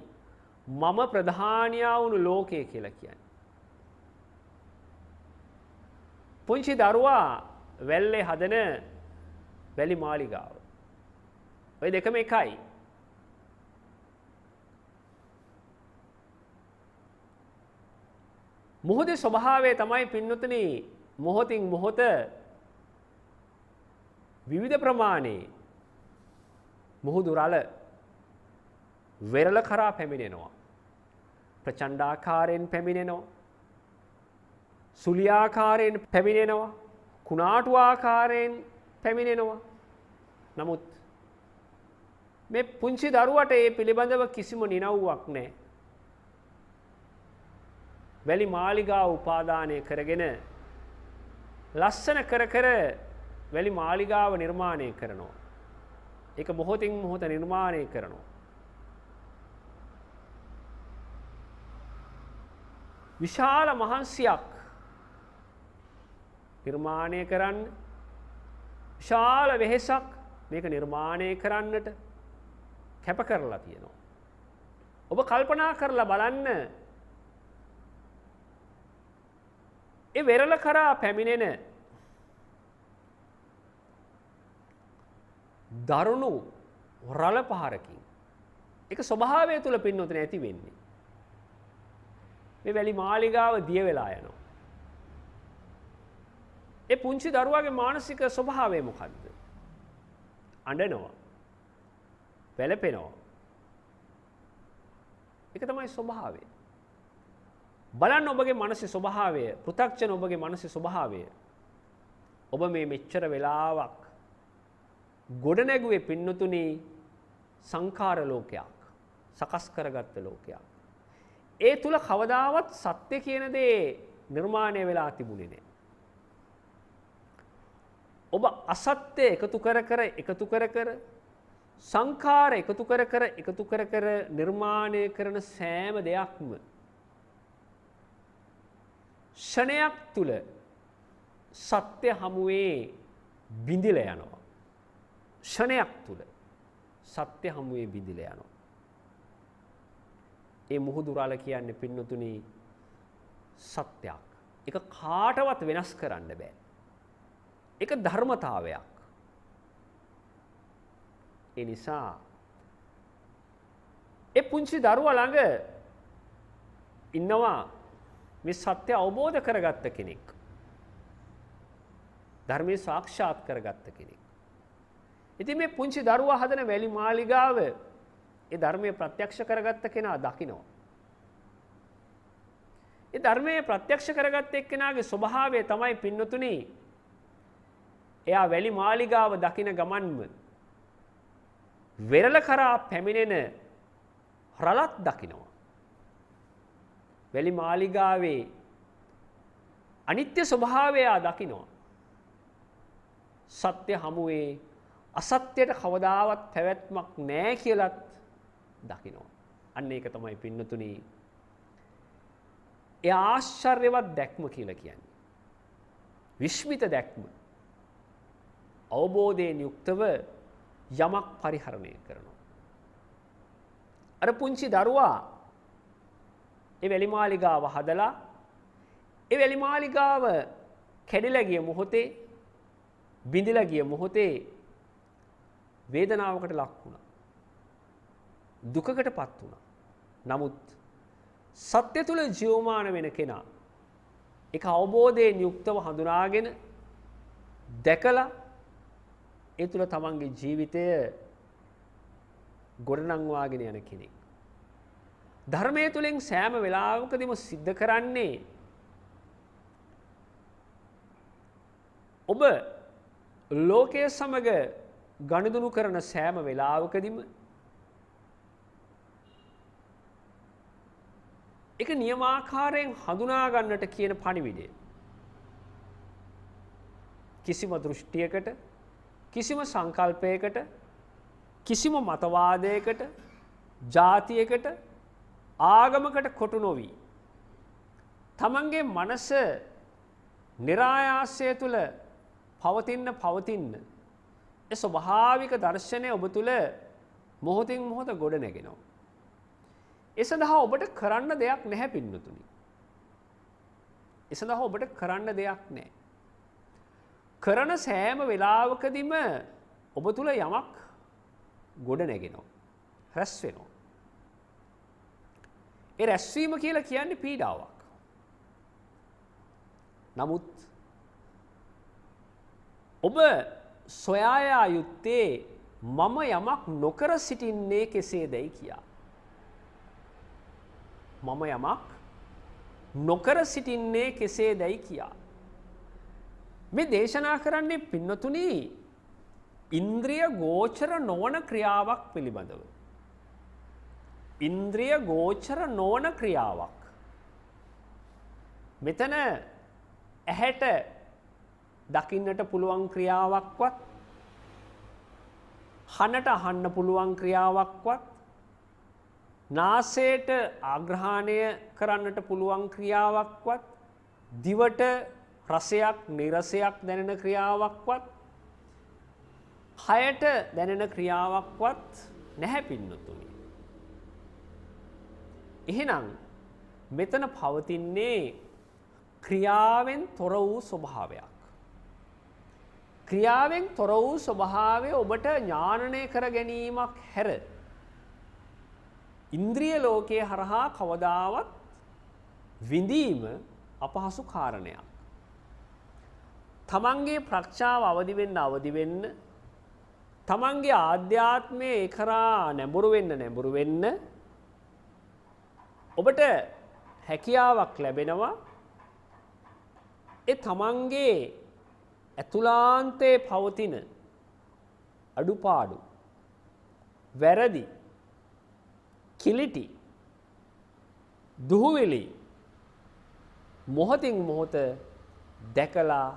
මම ප්‍රධානියා වුණු ලෝකය කියලා කියන්නේ. පුංචි දරුවා වැල්ලේ හදන වැලි මාලිගාව. ඔය දෙකම එකයි. මොහොතේ ස්වභාවය තමයි පින්නතුනි මොහොතින් මොහොත විවිධ ප්‍රමාණයේ මුහුදු රළ වෙරළ කරා පැමිණෙනවා. ප්‍රචණ්ඩාකාරයෙන් පැමිණෙනවා. සුලියාකාරයෙන් පැමිණෙනවා. කුණාටු ආකාරයෙන් පැමිණෙනවා. නමුත් මේ පුංචි දරුවට ඒ පිළිබඳව කිසිම නිනව්වක් නැහැ. වැලි මාලිගාව උපාදානය කරගෙන ලස්සන කර කර වැලි මාලිගාව නිර්මාණය කරනවා. ඒක මොහොතින් මොහොත නිර්මාණය කරනවා. විශාල මහන්සියක් නිර්මාණය කරන්න, විශාල වෙහෙසක් මේක නිර්මාණය කරන්නට කැප කරලා තියෙනවා. ඔබ කල්පනා කරලා බලන්න ඒ වෙරළ කරා පැමිණෙන දරුණු රළ පහරකින් ඒක ස්වභාවය තුළ පින්නොතන ඇති වෙන්නේ. මේ වැලි මාලිගාව දිය වෙලා යනවා. ඒ පුංචි දරුවාගේ මානසික ස්වභාවය මොකද්ද? අඬනවා. වැළපෙනවා. ඒක තමයි ස්වභාවය. බලන්න ඔබගේ මනසේ ස්වභාවය, පෘථග්ජන ඔබගේ මනසේ ස්වභාවය. ඔබ මේ මෙච්චර වෙලාවක් ගොඩනැගුවේ පින්නතුනි සංඛාර ලෝකයක්, සකස් කරගත්ත ලෝකයක්. ඒ තුල කවදාවත් සත්‍ය කියන දේ නිර්මාණය වෙලා තිබුණේ නැහැ. ඔබ අසත්‍ය එකතු කර කර සංඛාර එකතු කර නිර්මාණය කරන සෑම දෙයක්ම ෂණයක් තුල සත්‍ය හමුවේ බිඳිලා යනවා. ෂණයක් තුල සත්‍ය හමුවේ බිඳිලා යනවා. ඒ මුහුදු රළ කියන්නේ පින්නතුනි සත්‍යයක්. ඒක කාටවත් වෙනස් කරන්න බෑ. ඒක ධර්මතාවයක්. ඒ නිසා ඒ පුංචි දරුවා ළඟ ඉන්නවා මේ සත්‍ය අවබෝධ කරගත්ත කෙනෙක්. ධර්මයේ සාක්ෂාත් කරගත්ත කෙනෙක්. ඉතින් මේ පුංචි දරුවා හදන වැලි මාලිගාව ඒ ධර්මයේ ප්‍රත්‍යක්ෂ කරගත්ත කෙනා දකිනවා. ඒ ධර්මයේ ප්‍රත්‍යක්ෂ කරගත්ත එක්කෙනාගේ ස්වභාවය තමයි පින්නතුනි එයා වැලි මාලිගාව දකින ගමන්ම වෙරළ කරා පැමිණෙන රළත් දකිනවා. වැලි මාලිගාවේ අනිත්‍ය ස්වභාවය දකිනවා. සත්‍ය හමුවේ අසත්‍යයට කවදාවත් පැවැත්මක් නැහැ කියලත් දකිනවා. අන්න ඒක තමයි පින්නතුනි ඒ ආශ්චර්යවත් දැක්ම කියලා කියන්නේ. විස්මිත දැක්ම. අවබෝධයෙන් යුක්තව යමක් පරිහරණය කරනවා. අර පුංචි දරුවා ඒ වැලි මාලිගාව හදලා ඒ වැලි මාලිගාව කැඩිලා ගිය මොහොතේ බිඳිලා ගිය මොහොතේ වේදනාවකට ලක් වුණා. දුකකටපත් වුණා. නමුත් සත්‍ය තුල ජීවමාන වෙන කෙනා ඒක අවබෝධයෙන් යුක්තව හඳුනාගෙන දැකලා ඒ තුල තමන්ගේ ජීවිතය ගොඩනංවාගෙන යන කෙනෙක්. ධර්මයේ තුලින් සෑම වෙලාවකදීම සිද්ධ කරන්නේ ඔබ ලෝකයේ සමග ගනුදෙනු කරන සෑම වෙලාවකදීම ඒක නියමාකාරයෙන් හඳුනා ගන්නට කියන පණිවිඩය. කිසිම දෘෂ්ටියකට, කිසිම සංකල්පයකට, කිසිම මතවාදයකට, ජාතියකට, ආගමකට කොටු නොවි. තමන්ගේ මනස નિરાයාසය තුල පවතින්න ඒ ස්වභාවික දර්ශනය ඔබ තුල මොහොතින් මොහොත ගොඩ නැගෙනවා. ඒ සඳහා ඔබට කරන්න දෙයක් නැහැ පින්නතුනි. ඒ සඳහා ඔබට කරන්න දෙයක් නැහැ. කරන සෑම වෙලාවකදීම ඔබ තුල යමක් ගොඩ නැගෙනවා. රැස් වෙනවා. ඒ රැස්වීම කියලා කියන්නේ පීඩාවක්. නමුත් ඔබ සොයා යා යුත්තේ මම යමක් නොකර සිටින්නේ කෙසේදයි කියා. මම යමක් නොකර සිටින්නේ කෙසේදයි කියා. මේ දේශනා කරන්නේ පින්නතුනි ඉන්ද්‍රිය ගෝචර නොවන ක්‍රියාවක් පිළිබඳව. ඉන්ද්‍රිය ගෝචර නොවන ක්‍රියාවක්. මෙතන ඇහැට දකින්නට පුළුවන් ක්‍රියාවක්වත් කනට අහන්න පුළුවන් ක්‍රියාවක්වත් නාසයට ආග්‍රහණය කරන්නට පුළුවන් ක්‍රියාවක්වත් දිවට රසයක් නිරසයක් දැනෙන ක්‍රියාවක්වත් කයට දැනෙන ක්‍රියාවක්වත් නැහැ පින්නතුනි. එහෙනම් මෙතන පවතින්නේ ක්‍රියාවෙන් තොර වූ ස්වභාවයක්. ක්‍රියාවෙන් තොර වූ ස්වභාවය ඔබට ඥානනය කර ගැනීමක් හැර ඉන්ද්‍රිය ලෝකයේ හරහා කවදාවත් විඳීම අපහසු කාරණයක්. තමන්ගේ ප්‍රඥාව අවදි වෙන්න තමන්ගේ ආධ්‍යාත්මයේ කරා නැඹුරු වෙන්න ඔබට හැකියාවක් ලැබෙනවා ඒ තමන්ගේ ඇතුළාන්තයේ පවතින අඩුපාඩු වැරදි කිලිටි දුහුවිලි මොහොතින් මොහොත දැකලා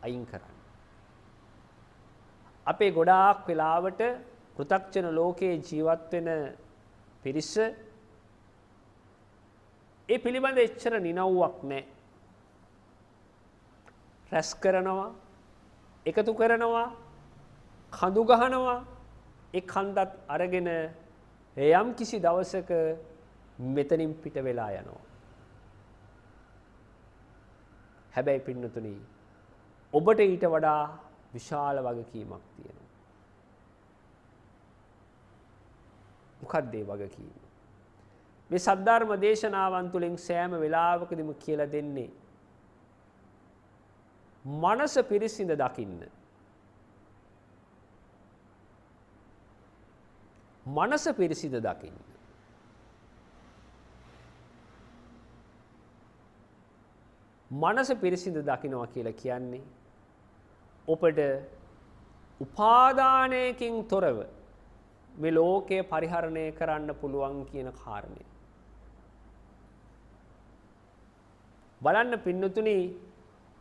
අයින් කරන්න. අපේ ගොඩාක් වෙලාවට පෘථග්ජන ලෝකයේ ජීවත් වෙන පිරිස ඒ පිළිබඳ එච්චර නිනව්වක් නැහැ. රැස් කරනවා, එකතු කරනවා, කඳු ගහනවා, ඒ කන්දත් අරගෙන යම් කිසි දවසක මෙතනින් පිට වෙලා යනවා. හැබැයි පින්නතුනි ඔබට ඊට වඩා විශාල වගකීමක් තියෙනවා. මොකක්ද ඒ වගකීම? මේ සද්ධර්ම දේශනාවන් තුළින් සෑම වෙලාවකදීම කියලා දෙන්නේ මනස පිරිසිඳ දකින්න. මනස පිරිසිඳ දකින්න. මනස පිරිසිඳ දකින්නවා කියලා කියන්නේ ඔබට උපාදානයකින් තොරව මේ ලෝකය පරිහරණය කරන්න පුළුවන් කියන කාරණය. බලන්න පින්නතුනි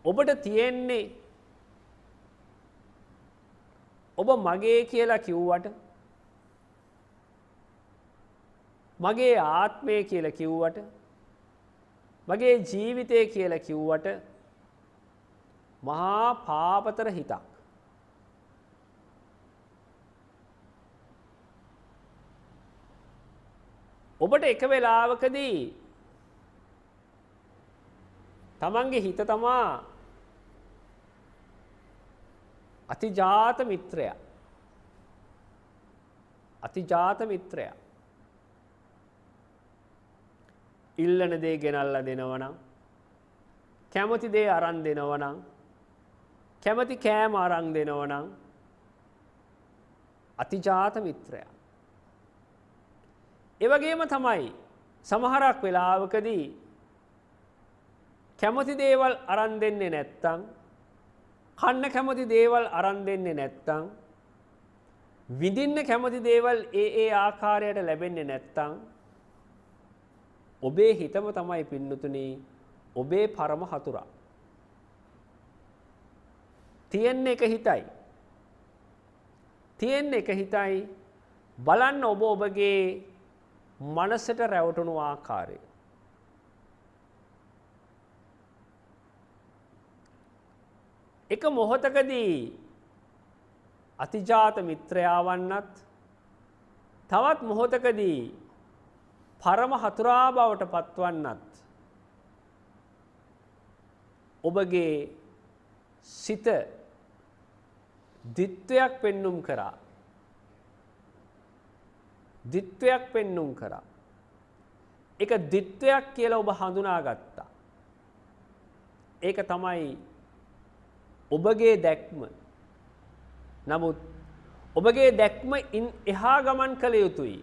ඔබට තියෙන්නේ ඔබ මගේ කියලා කිව්වට මගේ ආත්මය කියලා කිව්වට මගේ ජීවිතය කියලා කිව්වට මහා පාපතර හිතක්. ඔබට එක වෙලාවකදී තමන්ගේ හිත තමා අතිජාත මිත්‍රයා. අතිජාත මිත්‍රයා. ඉල්ලන දේ ගෙනල්ලා දෙනවනම් කැමති දේ අරන් දෙනවනම් කැමති කෑම අරන් දෙනවනම් අතිජාත මිත්‍රයා. ඒ වගේම තමයි සමහරක් වෙලාවකදී කැමති දේවල් අරන් දෙන්නේ නැත්තම් කන්න කැමති දේවල් අරන් දෙන්නේ නැත්තම් විඳින්න කැමති දේවල් ඒ ආකාරයට ලැබෙන්නේ නැත්තම් ඔබේ හිතම තමයි පින්නතුනි ඔබේ පරම හතුරා. තියෙන්නේ එක හිතයි. තියෙන්නේ එක හිතයි. බලන්න ඔබ ඔබගේ මනසට රැවටුණු ආකාරය. එක මොහොතකදී අතිජාත මිත්‍රයා වන්නත් තවත් මොහොතකදී පරම හතුරා බවට පත්වන්නත් ඔබගේ සිත දිත්වයක් පෙන්නුම් කරා. ද්විත්වයක් පෙන්눔 කරා. ඒක ද්විත්වයක් කියලා ඔබ හඳුනාගත්තා. ඒක තමයි ඔබගේ දැක්ම. නමුත් ඔබගේ දැක්ම එහා ගමන් කළ යුතුයි.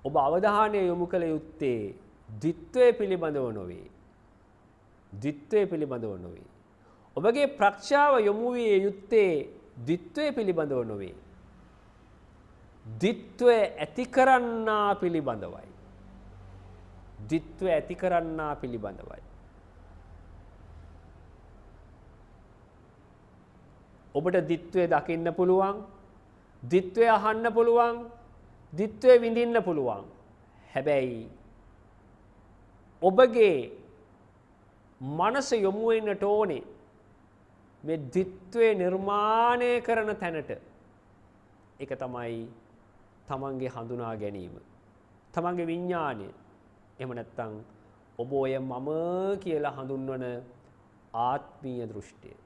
ඔබ අවධානය යොමු කළ යුත්තේ ද්විත්වය පිළිබඳව නොවේ. ද්විත්වය පිළිබඳව නොවේ. ඔබගේ ප්‍රඥාව යොමු විය යුත්තේ ද්විත්වය පිළිබඳව නොවේ. ද්විත්වය ඇති කරන්නා පිළිබඳවයි. ද්විත්වය ඇති කරන්නා පිළිබඳවයි. ඔබට ද්විත්වය දකින්න පුළුවන්, ද්විත්වය අහන්න පුළුවන්, ද්විත්වය විඳින්න පුළුවන්. හැබැයි ඔබගේ මනස යොමු වෙන්නට ඕනේ මේ ද්විත්වය නිර්මාණය කරන තැනට. ඒක තමයි තමන්ගේ හඳුනා ගැනීම. තමන්ගේ විඥාණය. එහෙම නැත්නම් ඔබ ඔය මම කියලා හඳුන්වන ආත්මීය දෘෂ්ටිය.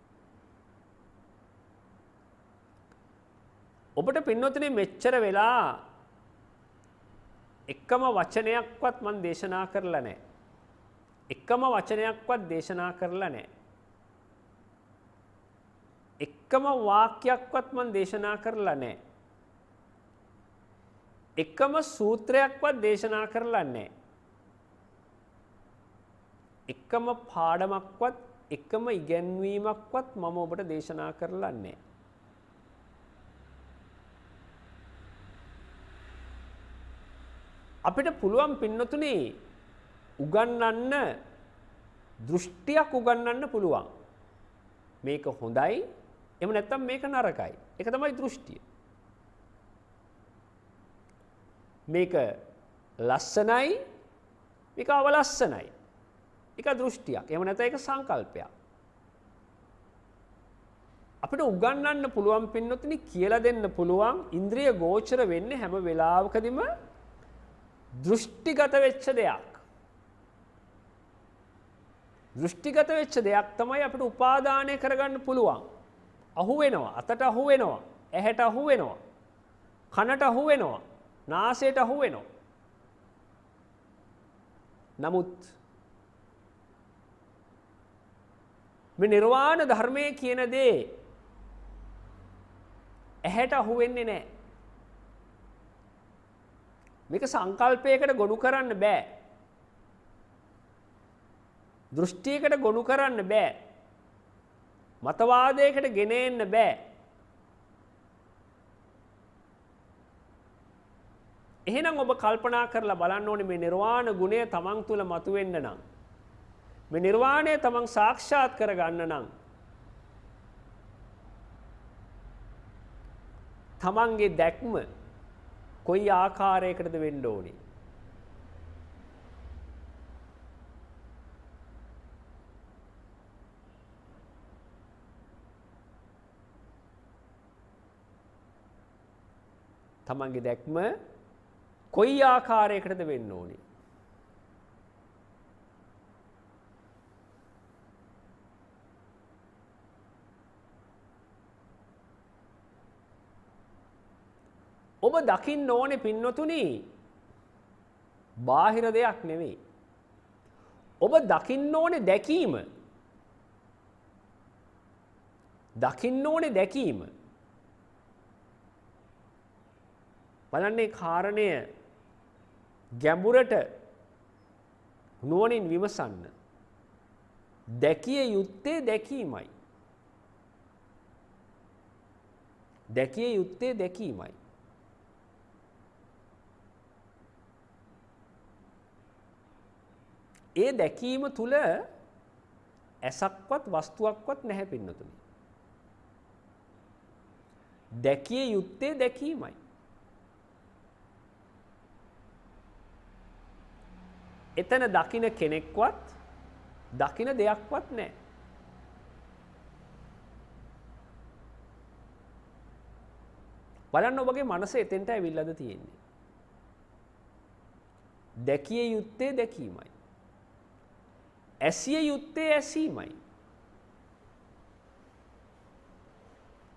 ඔබට පින්නොතනේ මෙච්චර වෙලා එකම වචනයක්වත් මම දේශනා කරලා නැහැ. එකම වචනයක්වත් දේශනා කරලා නැහැ. එකම වාක්‍යයක්වත් මම දේශනා කරලා නැහැ. එකම සූත්‍රයක්වත් දේශනා කරලා නැහැ. එකම පාඩමක්වත් එකම ඉගැන්වීමක්වත් මම ඔබට දේශනා කරලා නැහැ. අපිට පුළුවන් පින්නතුනේ උගන්වන්න දෘෂ්ටියක් උගන්වන්න පුළුවන්. මේක හොඳයි එහෙම නැත්නම් මේක නරකයි. ඒක තමයි දෘෂ්ටිය. මේක ලස්සනයි මේක අවලස්සනයි. ඒක දෘෂ්ටියක්. එහෙම නැත්නම් ඒක සංකල්පයක්. අපිට උගන්වන්න පුළුවන් පින්නතුනි කියලා දෙන්න පුළුවන් ඉන්ද්‍රිය ගෝචර වෙන්නේ හැම වෙලාවකදීම දෘෂ්ටිගත වෙච්ච දෙයක්. දෘෂ්ටිගත වෙච්ච දෙයක් තමයි අපිට උපාදානය කරගන්න පුළුවන්. අහු වෙනවා, අතට අහු වෙනවා, ඇහැට අහු වෙනවා, කනට අහු වෙනවා, නාසයට අහු වෙනවා. නමුත් මේ නිර්වාණ ධර්මයේ කියන දේ ඇහැට අහු වෙන්නේ නැහැ. මේක සංකල්පයකට ගොනු කරන්න බෑ. දෘෂ්ටියකට ගොනු කරන්න බෑ. මතවාදයකට ගෙන එන්න බෑ. එහෙනම් ඔබ කල්පනා කරලා බලන්න ඕනේ මේ නිර්වාණ ගුණය තමන් තුළ මතුවෙන්න නම්, මේ නිර්වාණය තමන් සාක්ෂාත් කරගන්න නම් තමන්ගේ දැක්ම කොයි ආකාරයකටද වෙන්න ඕනේ? තමන්ගේ දැක්ම කොයි ආකාරයකටද වෙන්න ඕනේ? ඔබ දකින්න ඕනේ පින්නතුනි බාහිර දෙයක් නෙවෙයි. ඔබ දකින්න ඕනේ දැකීම. දකින්න ඕනේ දැකීම. බලන්නේ කාරණය ගැඹුරට නුවණින් විමසන්න. දැකිය යුත්තේ දැකීමයි. දැකිය යුත්තේ දැකීමයි. ඒ දැකීම තුල ඇසක්වත් වස්තුවක්වත් නැහැ පින්නතුනි. දැකිය යුත්තේ දැකීමයි. එතන දකින කෙනෙක්වත් දකින දෙයක්වත් නැහැ. බලන්න ඔබගේ මනස එතෙන්ට ඇවිල්ලාද තියෙන්නේ. දැකිය යුත්තේ දැකීමයි. ඇසිය යුත්තේ ඇසීමයි.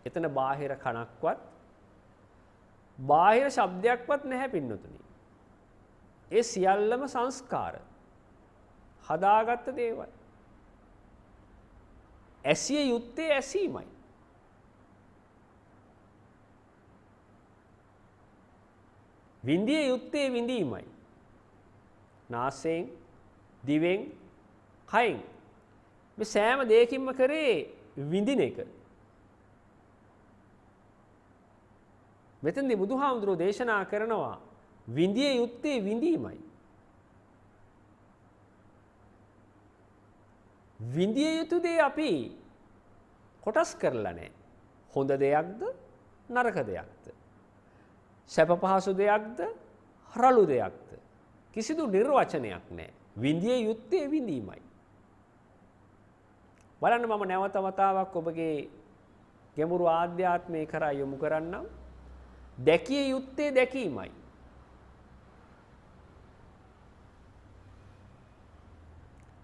එතන බාහිර කණක්වත් බාහිර ශබ්දයක්වත් නැහැ පින්නතුනි. ඒ සියල්ලම සංස්කාර. හදාගත්ත දේවල්. ඇසිය යුත්තේ ඇසීමයි. විඳිය යුත්තේ විඳීමයි. නාසයෙන්, දිවෙන්, කයෙන් මේ සෑම දෙයකින්ම කරේ විඳින එක. මෙතෙන්දී බුදුහාමුදුරුවෝ දේශනා කරනවා විඳිය යුත්තේ විඳීමයි. විඳිය යුතු දේ අපි කොටස් කරලා නැහැ. හොඳ දෙයක්ද නරක දෙයක්ද? සැප පහසු දෙයක්ද රළු දෙයක්ද? කිසිදු නිර්වචනයක් නැහැ. විඳිය යුත්තේ විඳීමයි. බලන්න මම නැවත වතාවක් ඔබගේ ගැඹුරු ආධ්‍යාත්මය කරා යොමු කරන්නම්. දැකිය යුත්තේ දැකීමයි.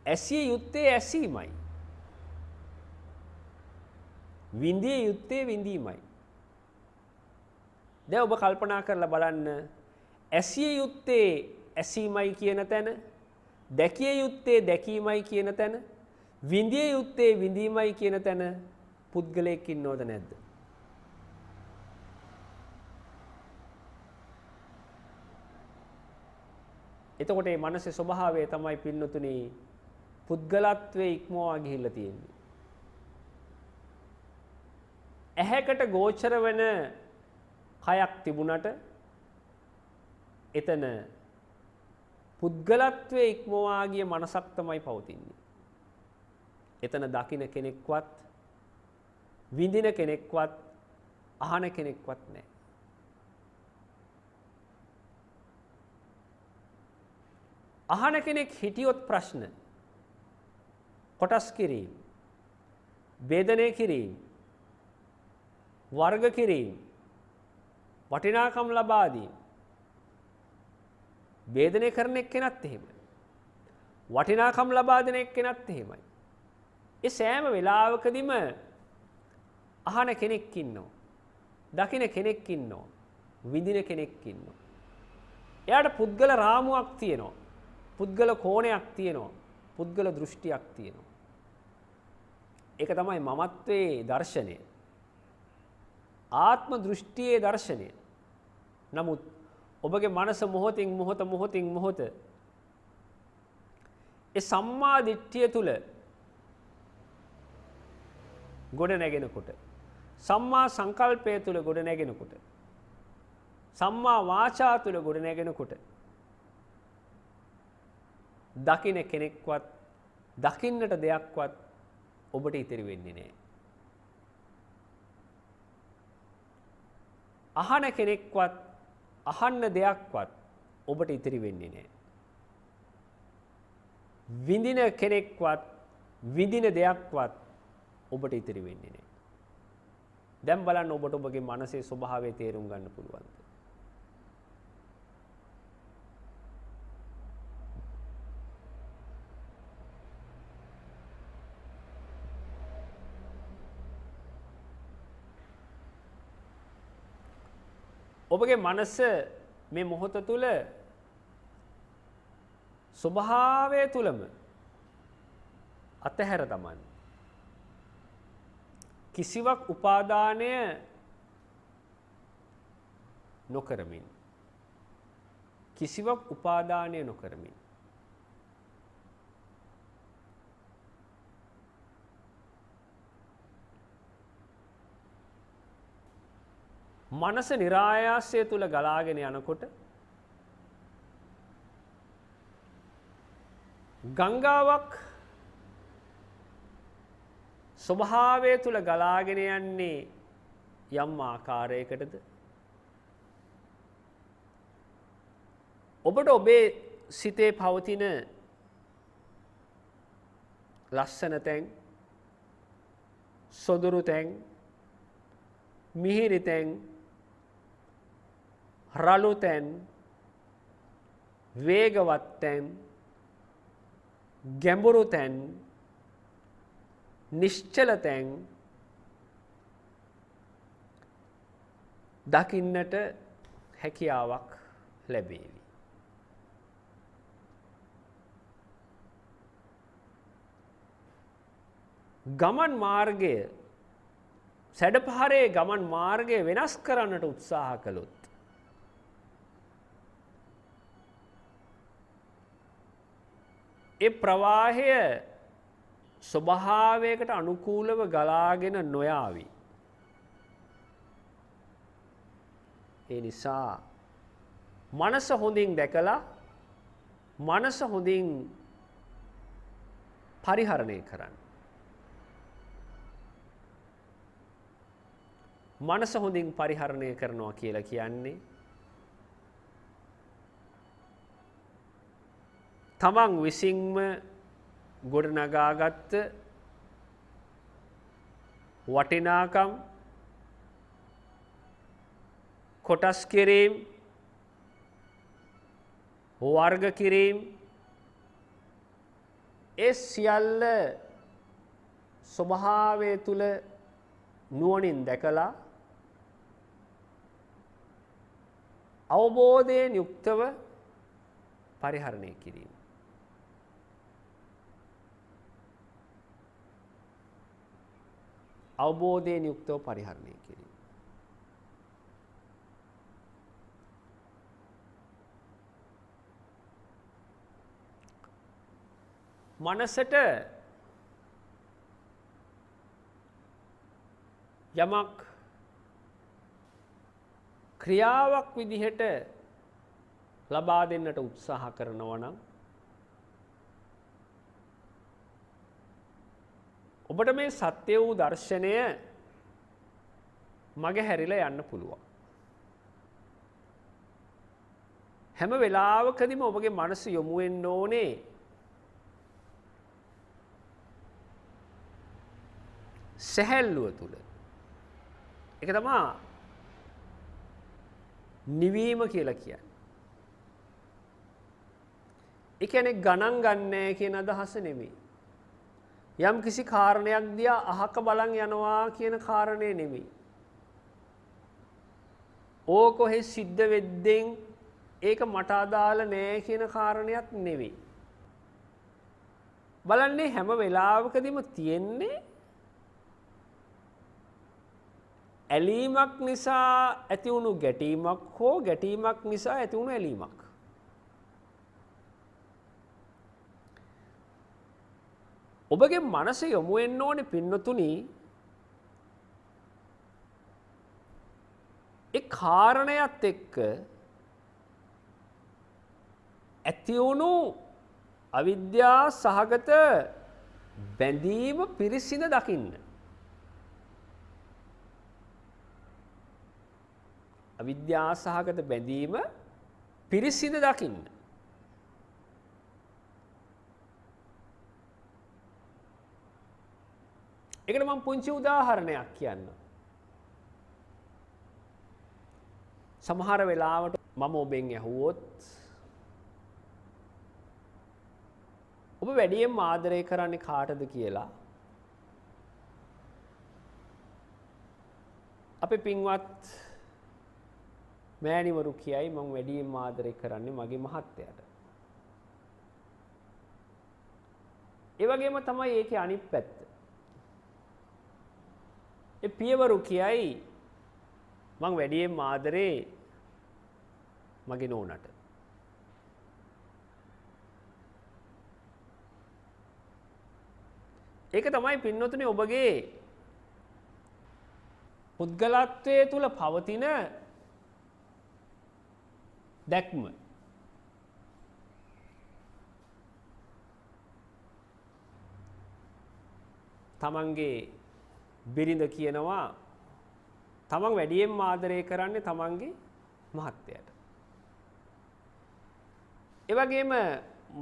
ඇසිය යුත්තේ ඇසීමයි. විඳිය යුත්තේ විඳීමයි. දැන් ඔබ කල්පනා කරලා බලන්න ඇසිය යුත්තේ ඇසීමයි කියන තැන, දැකිය යුත්තේ දැකීමයි කියන තැන, විඳිය යුත්තේ විඳීමයි කියන තැන පුද්ගලයෙක් ඉන්නවද නැද්ද? එතකොට මේ මනසේ ස්වභාවය තමයි පින්නතුනි පුද්ගලත්වයේ ඉක්මවා ගිහිල්ලා තියෙන්නේ. ඇහැකට ගෝචර වෙන කයක් තිබුණට එතන පුද්ගලත්වයේ ඉක්මවා ගිය මනසක් තමයි පවතින්නේ. එතන දකින්න කෙනෙක්වත් විඳින කෙනෙක්වත් අහන කෙනෙක්වත් නැහැ. අහන කෙනෙක් හිටියොත් ප්‍රශ්න කොටස් කිරීම, ભેදනය කිරීම, වර්ග කිරීම, වටිනාකම් ලබා දීම. ભેදනය කරන එක්කෙනත් එහෙමයි. වටිනාකම් ලබා දෙන එක්කෙනත් එහෙමයි. ඒ සෑම වෙලාවකදීම අහන කෙනෙක් ඉන්නවා. දකින කෙනෙක් ඉන්නවා. විඳින කෙනෙක් ඉන්නවා. එයාට පුද්ගල රාමුවක් තියෙනවා. පුද්ගල කෝණයක් තියෙනවා. පුද්ගල දෘෂ්ටියක් තියෙනවා. ඒක තමයි මමත්වයේ දර්ශනය. ආත්ම දෘෂ්ටියේ දර්ශනය. නමුත් ඔබගේ මනස මොහොතින් මොහොත ඒ සම්මා දිට්ඨිය තුල ගොඩ නැගෙනකොට, සම්මා සංකල්පය තුල ගොඩ නැගෙනකොට, සම්මා වාචා තුල ගොඩ නැගෙනකොට දකින්න කෙනෙක්වත් දකින්නට දෙයක්වත් ඔබට ඉතිරි වෙන්නේ නැහැ. අහන කෙනෙක්වත් අහන්න දෙයක්වත් ඔබට ඉතිරි වෙන්නේ නැහැ. විඳින කෙනෙක්වත් විඳින දෙයක්වත් ඔබට ඉතිරි වෙන්නේ නැහැ. දැන් බලන්න ඔබට ඔබගේ මනසේ ස්වභාවය තේරුම් ගන්න පුළුවන්ද? ඔබගේ මනස මේ මොහොත තුල ස්වභාවය තුලම අතහැර දමන්න. කිසිවක් උපාදානය නොකරමින්. කිසිවක් උපාදානය නොකරමින්. මනස નિરાයාසය තුල ගලාගෙන යනකොට ගංගාවක් ස්වභාවය තුල ගලාගෙන යන්නේ යම් ආකාරයකටද? ඔබට ඔබේ සිතේ පවතින ලස්සන තැන්, සොදුරු තැන්, මිහිරි තැන්, රළු තැන්, වේගවත් තැන්, ගැඹුරු තැන්, නිශ්චල තැන්, දකින්නට හැකියාවක් ලැබේවි. ගමන් මාර්ගය සැඩපහරේ ගමන් මාර්ගය වෙනස් කරන්නට උත්සාහ කළොත් ඒ ප්‍රවාහය ස්වභාවයකට අනුකූලව ගලාගෙන නොයාවි. ඒ නිසා මනස හොඳින් දැකලා මනස හොඳින් පරිහරණය කරන්න. මනස හොඳින් පරිහරණය කරනවා කියලා කියන්නේ තමන් විසින්ම ගොඩනගාගත්ත වටිනාකම් කොටස් කිරීම වර්ග කිරීම ඒ සියල්ල ස්වභාවය තුල නුවණින් දැකලා අවබෝධයෙන් යුක්තව පරිහරණය කිරීම. අවබෝධයෙන් යුක්තව පරිහරණය කිරීම. මනසට යමක් ක්‍රියාවක් විදිහට ලබා දෙන්නට උත්සාහ කරනවා නම් ඔබට මේ සත්‍ය වූ දර්ශනය මගේ හැරිලා යන්න පුළුවන්. හැම වෙලාවකදීම ඔබගේ මනස යොමු වෙන්න ඕනේ සැහැල්ලුව තුල. ඒක තමයි නිවීම කියලා කියන්නේ. ඒ කියන්නේ ගණන් ගන්නෑ කියන අදහස නෙමෙයි. යම් කිසි කාරණයක් දිහා අහක බලන් යනවා කියන කාරණේ නෙමෙයි. ඕකොහෙ සිද්ධ වෙද්දෙන් ඒක මට අදාළ නෑ කියන කාරණයක් නෙවෙයි. බලන්නේ හැම වෙලාවකදීම තියෙන්නේ ඇලීමක් නිසා ඇති වුණු ගැටීමක් හෝ ගැටීමක් නිසා ඇති වුණු ඇලීමක්. ඔබගේ මනස යොමු වෙන්න ඕනේ පින්නතුනි ඒ කාරණයත් එක්ක ඇති වුණු අවිද්‍යා සහගත බැඳීම පිරිසිඳ දකින්න. අවිද්‍යා සහගත බැඳීම පිරිසිඳ දකින්න. ඒකට මම පුංචි උදාහරණයක් කියන්නම්. සමහර වෙලාවට මම ඔබෙන් ඇහුවොත් ඔබ වැඩියෙන් ආදරය කරන්නේ කාටද කියලා අපේ පින්වත් මෑණිවරු කියයි මම වැඩියෙන් ආදරය කරන්නේ මගේ මහත්තයාට. ඒ වගේම තමයි ඒකේ අනිත් පැත්ත. ඒ පියවරු කියයි මං වැඩියෙන් ආදරේ මගේ නෝනට. ඒක තමයි පින්නතුනේ ඔබගේ පුද්ගලත්වයේ තුල පවතින දැක්ම. තමන්ගේ බිරිඳ කියනවා තමන් වැඩියෙන් ආදරය කරන්නේ තමන්ගේ මහත්තයාට. ඒ වගේම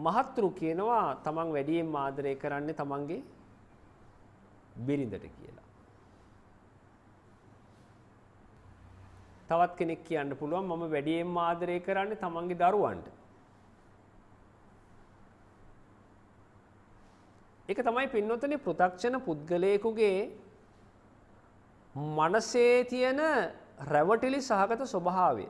මහත්තුරු කියනවා තමන් වැඩියෙන් ආදරය කරන්නේ තමන්ගේ බිරිඳට කියලා. තවත් කෙනෙක් කියන්න පුළුවන් මම වැඩියෙන් ආදරය කරන්නේ තමන්ගේ දරුවන්ට. ඒක තමයි පින්නොතනේ පෘථග්ජන පුද්ගලයෙකුගේ මනසේ තියෙන රැවටිලි සහගත ස්වභාවය.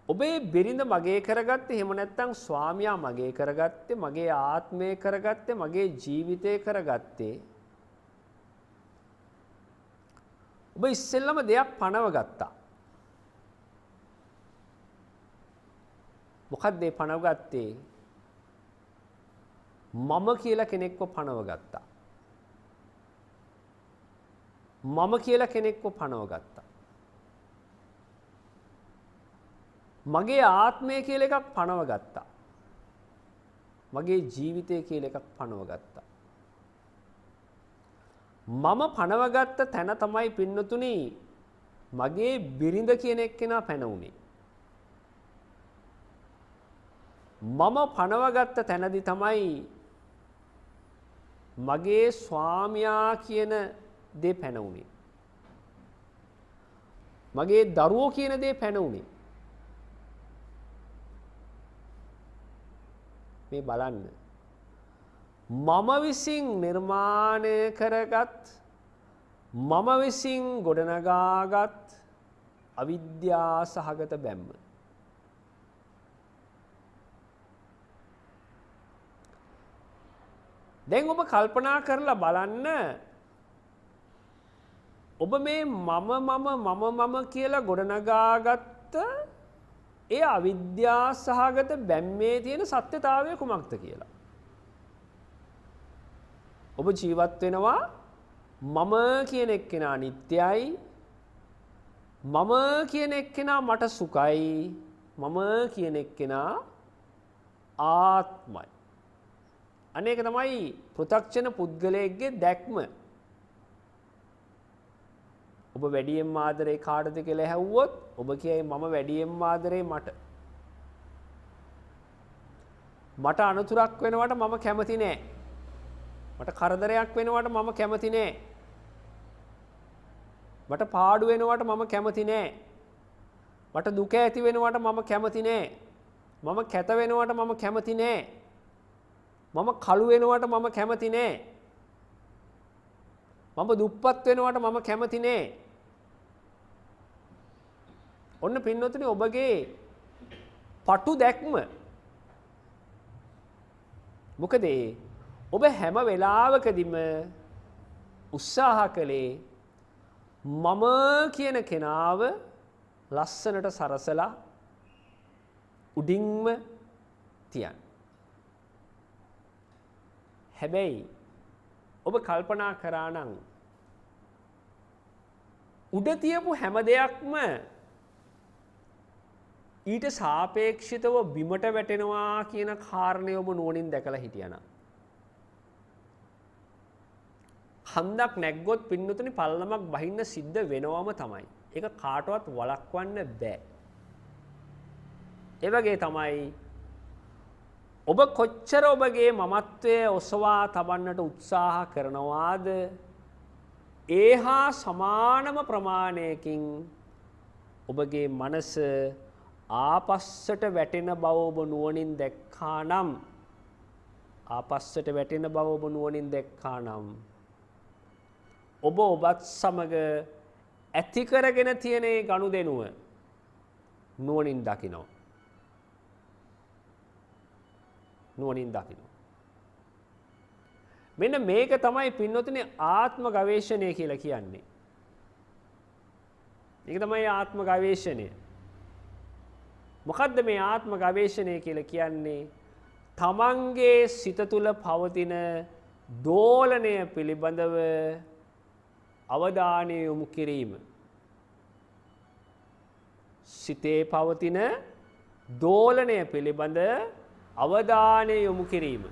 ඔබේ බිරිඳ මගේ කරගත්තේ, එහෙම නැත්නම් ස්වාමියා මගේ කරගත්තේ, මගේ ආත්මය කරගත්තේ, මගේ ජීවිතය කරගත්තේ ඔබ ඉස්සෙල්ලම දෙයක් පණව ගත්තා. මොකක්ද ඒ පණව ගත්තේ? මම කියලා කෙනෙක්ව පණව ගත්තා. මම කියලා කෙනෙක්ව පණව ගත්තා. මගේ ආත්මය කියලා එකක් පණව ගත්තා. මගේ ජීවිතය කියලා එකක් පණව ගත්තා. මම පණවගත්ත තැන තමයි පින්නතුනි මගේ බිරිඳ කියන එක්කෙනා පැන උනේ. මම පණවගත්ත තැනදි තමයි මගේ ස්වාමියා කියන දේ පැන උනේ. මගේ දරුවෝ කියන දේ පැන උනේ. මේ බලන්න. මම විසින් නිර්මාණය කරගත්, මම විසින් ගොඩනගාගත් අවිද්‍යා සහගත බැම්ම. දැන් ඔබ කල්පනා කරලා බලන්න, ඔබ මේ මම කියලා ගොඩනගාගත්ත ඒ අවිද්‍යා සහගත බැම්මේ තියෙන සත්‍යතාවය කුමක්ද කියලා. ඔබ ජීවත් වෙනවා මම කියන එක්කෙනා නිට්ටයයි, මම කියන එක්කෙනා මට සුඛයි, මම කියන එක්කෙනා ආත්මයි. අනේක තමයි පෘථග්ජන පුද්ගලයෙක්ගේ දැක්ම. ඔබ වැඩියෙන් ආදරේ කාටද කියලා ඇහුවොත් ඔබ කියයි මම වැඩියෙන් ආදරේ මට. මට අනතුරක් වෙනවට මම කැමති නෑ. මට කරදරයක් වෙනවට මම කැමති නෑ. මට පාඩු වෙනවට මම කැමති නෑ. මට දුක ඇති වෙනවට මම කැමති නෑ. මම කැත වෙනවට මම කැමති නෑ. මම කළු වෙනවට මම කැමති නෑ. මම දුප්පත් වෙනවට මම කැමති නෑ. ඔන්න පින්නතුනි ඔබගේ පටු දැක්ම. මොකද ඔබ හැම වෙලාවකදීම උත්සාහ කළේ මම කියන කෙනාව ලස්සනට සරසලා උඩින්ම තියන්න. හැබැයි ඔබ කල්පනා කරා නම් උඩ තියපු හැම දෙයක්ම ඊට සාපේක්ෂිතව බිමට වැටෙනවා කියන කාරණය ඔබ නුවණින් දැකලා හිටියනම්, හන්දක් නැග්ගොත් පින්නතුනි පල්ලමක් බහින්න සිද්ධ වෙනවම තමයි. ඒක කාටවත් වළක්වන්න බෑ. ඒ වගේ තමයි ඔබ කොච්චර ඔබගේ මමත්වය ඔසවා තබන්නට උත්සාහ කරනවාද, ඒ හා සමානම ප්‍රමාණයකින් ඔබගේ මනස ආපස්සට වැටෙන බව ඔබ නුවණින් දැක්කා නම්, ආපස්සට වැටෙන බව ඔබ නුවණින් දැක්කා නම් ඔබ ඔබත් සමග ඇති කරගෙන තියෙන ඒ ගනුදෙනුව නුවණින් දකිනවා. නුවණින් දකිනවා. මෙන්න මේක තමයි පින්නතුනි ආත්ම ගවේෂණය කියලා කියන්නේ. මේක තමයි ආත්ම ගවේෂණය. මොකද්ද මේ ආත්ම ගවේෂණය කියලා කියන්නේ? තමන්ගේ සිත තුළ පවතින දෝලනය පිළිබඳව අවධානය යොමු කිරීම. සිතේ පවතින දෝලනය පිළිබඳ අවධානය යොමු කිරීම.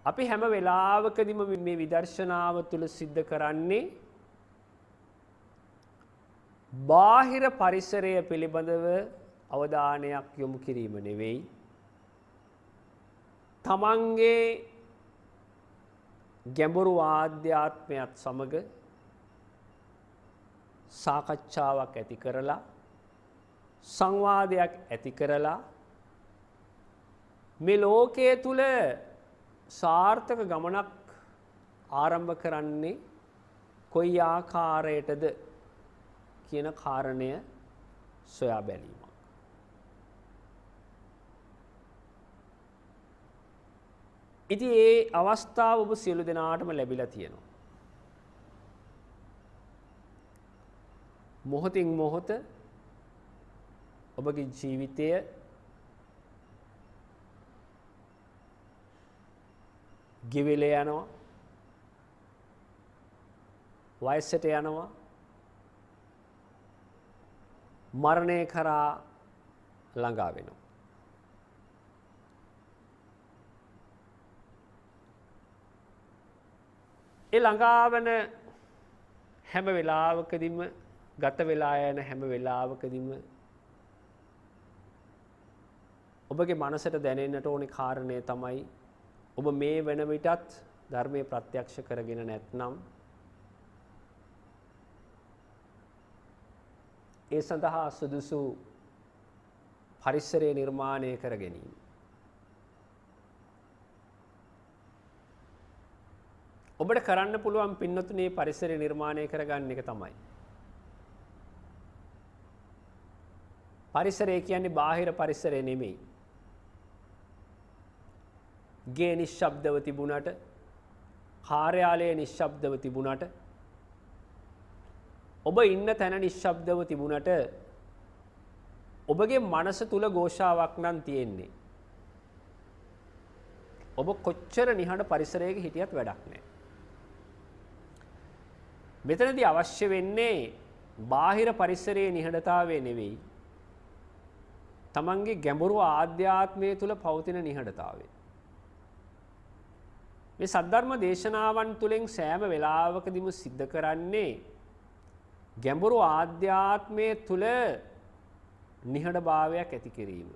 අපි හැම වෙලාවකදීම මේ විදර්ශනාව තුළ සිද්ධ කරන්නේ බාහිර පරිසරය පිළිබඳව අවධානයක් යොමු කිරීම නෙවෙයි, තමන්ගේ ගැඹුරු ආධ්‍යාත්මයත් සමග සාකච්ඡාවක් ඇති කරලා සංවාදයක් ඇති කරලා මේ ලෝකයේ තුල සාර්ථක ගමනක් ආරම්භ කරන්නේ කොයි ආකාරයටද කියන කාරණය සොයා බැලීම. ඉතින් ඒ අවස්ථාව ඔබ සියලු දෙනාටම ලැබිලා තියෙනවා. මොහොතින් මොහොත ඔබගේ ජීවිතය ගෙවිලා යනවා, වයසට යනවා, මරණය කරා ළඟා වෙනවා. ඒ ළඟාවන හැම වෙලාවකදීම ගත වෙලා යන හැම වෙලාවකදීම ඔබගේ මනසට දැනෙන්නට ඕනේ කාරණය තමයි ඔබ මේ වෙන විටත් ධර්මයේ ප්‍රත්‍යක්ෂ කරගෙන නැත්නම් ඒ සඳහා සුදුසු පරිසරය නිර්මාණය කර ගැනීම. ඔබට කරන්න පුළුවන් පින්නතුනේ පරිසරය නිර්මාණය කරගන්න එක තමයි. පරිසරය කියන්නේ බාහිර පරිසරය නෙමෙයි. ගේ නිශ්ශබ්දව තිබුණට, කාර්යාලයේ නිශ්ශබ්දව තිබුණට, ඔබ ඉන්න තැන නිශ්ශබ්දව තිබුණට ඔබගේ මනස තුල ഘോഷාවක් නම් තියෙන්නේ. ඔබ කොච්චර නිහඬ පරිසරයක හිටියත් වැඩක් නැහැ. මෙතනදී අවශ්‍ය වෙන්නේ බාහිර පරිසරයේ නිහඬතාවය නෙවෙයි. තමන්ගේ ගැඹුරු ආධ්‍යාත්මය තුල පවතින නිහඬතාවය. මේ සද්ධර්ම දේශනාවන් තුළින් සෑම වෙලාවකදීම සිද්ධ කරන්නේ ගැඹුරු ආධ්‍යාත්මය තුල නිහඬභාවයක් ඇති කිරීම.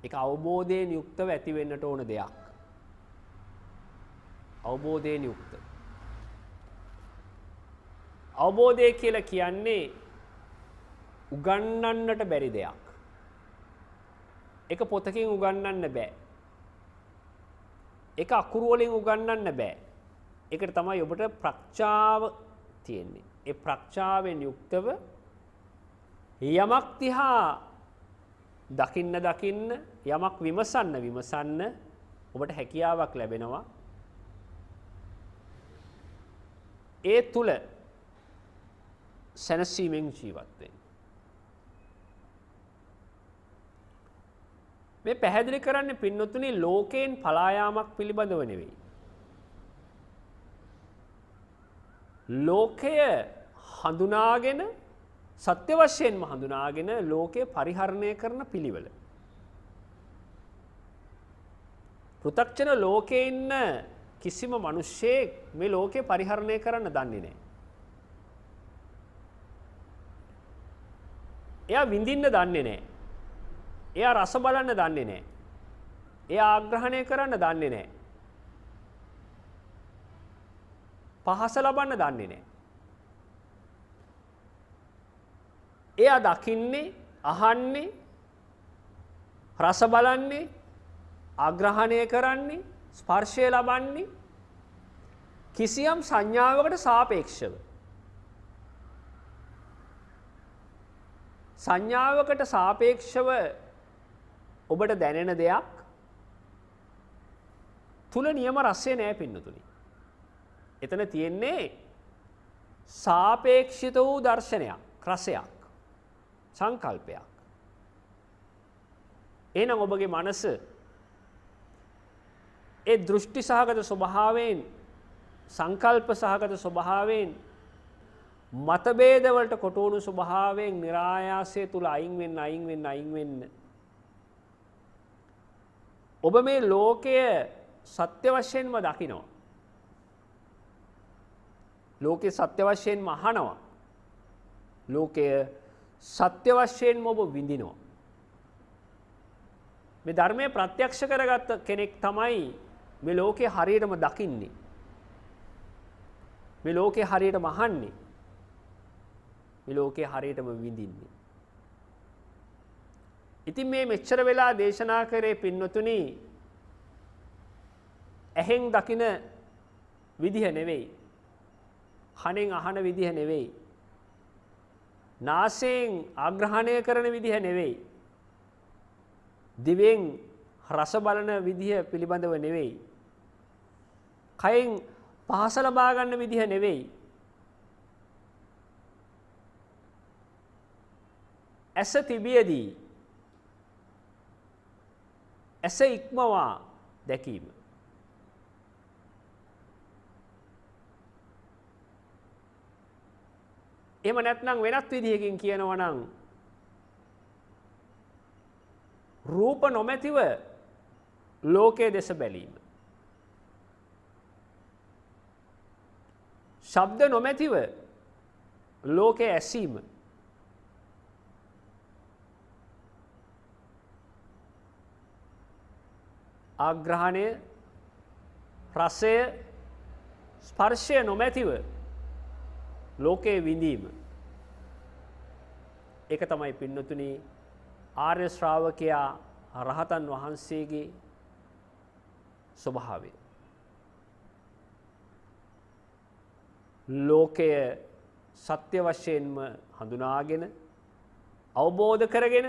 ඒක අවබෝධයෙන් යුක්තව ඇති වෙන්නට ඕන දෙයක්. අවබෝධයෙන් යුක්ත. අවබෝධය කියලා කියන්නේ උගන්වන්නට බැරි දෙයක්. ඒක පොතකින් උගන්වන්න බෑ. ඒක අකුරු වලින් උගන්වන්න බෑ. ඒකට තමයි ඔබට ප්‍රඥාව තියෙන්නේ. ඒ ප්‍රඥාවෙන් යුක්තව යමක් තිහා දකින්න යමක් විමසන්න ඔබට හැකියාවක් ලැබෙනවා. ඒ තුල සැනසීමෙන් ජීවත් වෙන්න. මේ පැහැදිලි කරන්නේ පින්නතුනි ලෝකයෙන් පලා යාමක් පිළිබඳව නෙවෙයි. ලෝකය හඳුනාගෙන සත්‍ය වශයෙන්ම හඳුනාගෙන ලෝකය පරිහරණය කරන පිළිවෙල. පෘථග්ජන ලෝකේ ඉන්න කිසිම මිනිසෙක් මේ ලෝකේ පරිහරණය කරන්න දන්නේ නැහැ. එයා විඳින්න දන්නේ නැහැ. එයා රස බලන්න දන්නේ නැහැ. එයා ආග්‍රහණය කරන්න දන්නේ නැහැ. පහස ලබන්න දන්නේ නැහැ. එයා දකින්නේ, අහන්නේ, රස බලන්නේ, ආග්‍රහණය කරන්නේ, ස්පර්ශය ලබන්නේ කිසියම් සංඥාවකට සාපේක්ෂව. සංඥාවකට සාපේක්ෂව ඔබට දැනෙන දෙයක් තුල නියම රසය නෑ පින්නතුනි. එතන තියෙන්නේ සාපේක්ෂිත වූ දර්ශනයක්, රසයක්, සංකල්පයක්. එහෙනම් ඔබගේ මනස ඒ දෘෂ්ටි සහගත ස්වභාවයෙන්, සංකල්ප සහගත ස්වභාවයෙන්, මතභේද වලට කොටුණු ස්වභාවයෙන් નિરાයාසය තුල අයින් වෙන්න ඔබ මේ ලෝකය සත්‍ය වශයෙන්ම දකිනවා. ලෝකේ සත්‍ය වශයෙන්ම අහනවා. ලෝකය සත්‍ය වශයෙන්ම ඔබ විඳිනවා. මේ ධර්මයේ ප්‍රත්‍යක්ෂ කරගත්ත කෙනෙක් තමයි මේ ලෝකේ හරියටම දකින්නේ. මේ ලෝකේ හරියටම අහන්නේ. මේ ලෝකේ හරියටම විඳින්නේ. ඉතින් මේ මෙච්චර වෙලා දේශනා කරේ පින්නතුනි ඇහෙන් දකින විදිහ නෙවෙයි. කනෙන් අහන විදිහ නෙවෙයි. නාසයෙන් ආග්‍රහණය කරන විදිහ නෙවෙයි. දිවෙන් රස බලන විදිහ පිළිබඳව නෙවෙයි. කයෙන් පහස ලබා ගන්න විදිහ නෙවෙයි. ඇස තිබියදී ඇස ඉක්මවා දැකීම. එහෙම නැත්නම් වෙනත් විදිහකින් කියනවා නම් රූප නොමැතිව ලෝකයේ දෙස බැලීම. ශබ්ද නොමැතිව ලෝකයේ ඇසීම. ආග්‍රහණය රසය ස්පර්ශය නොමැතිව ලෝකයේ විඳීම. ඒක තමයි පින්නතුනි ආර්ය ශ්‍රාවකයා රහතන් වහන්සේගේ ස්වභාවය. ලෝකය සත්‍ය වශයෙන්ම හඳුනාගෙන අවබෝධ කරගෙන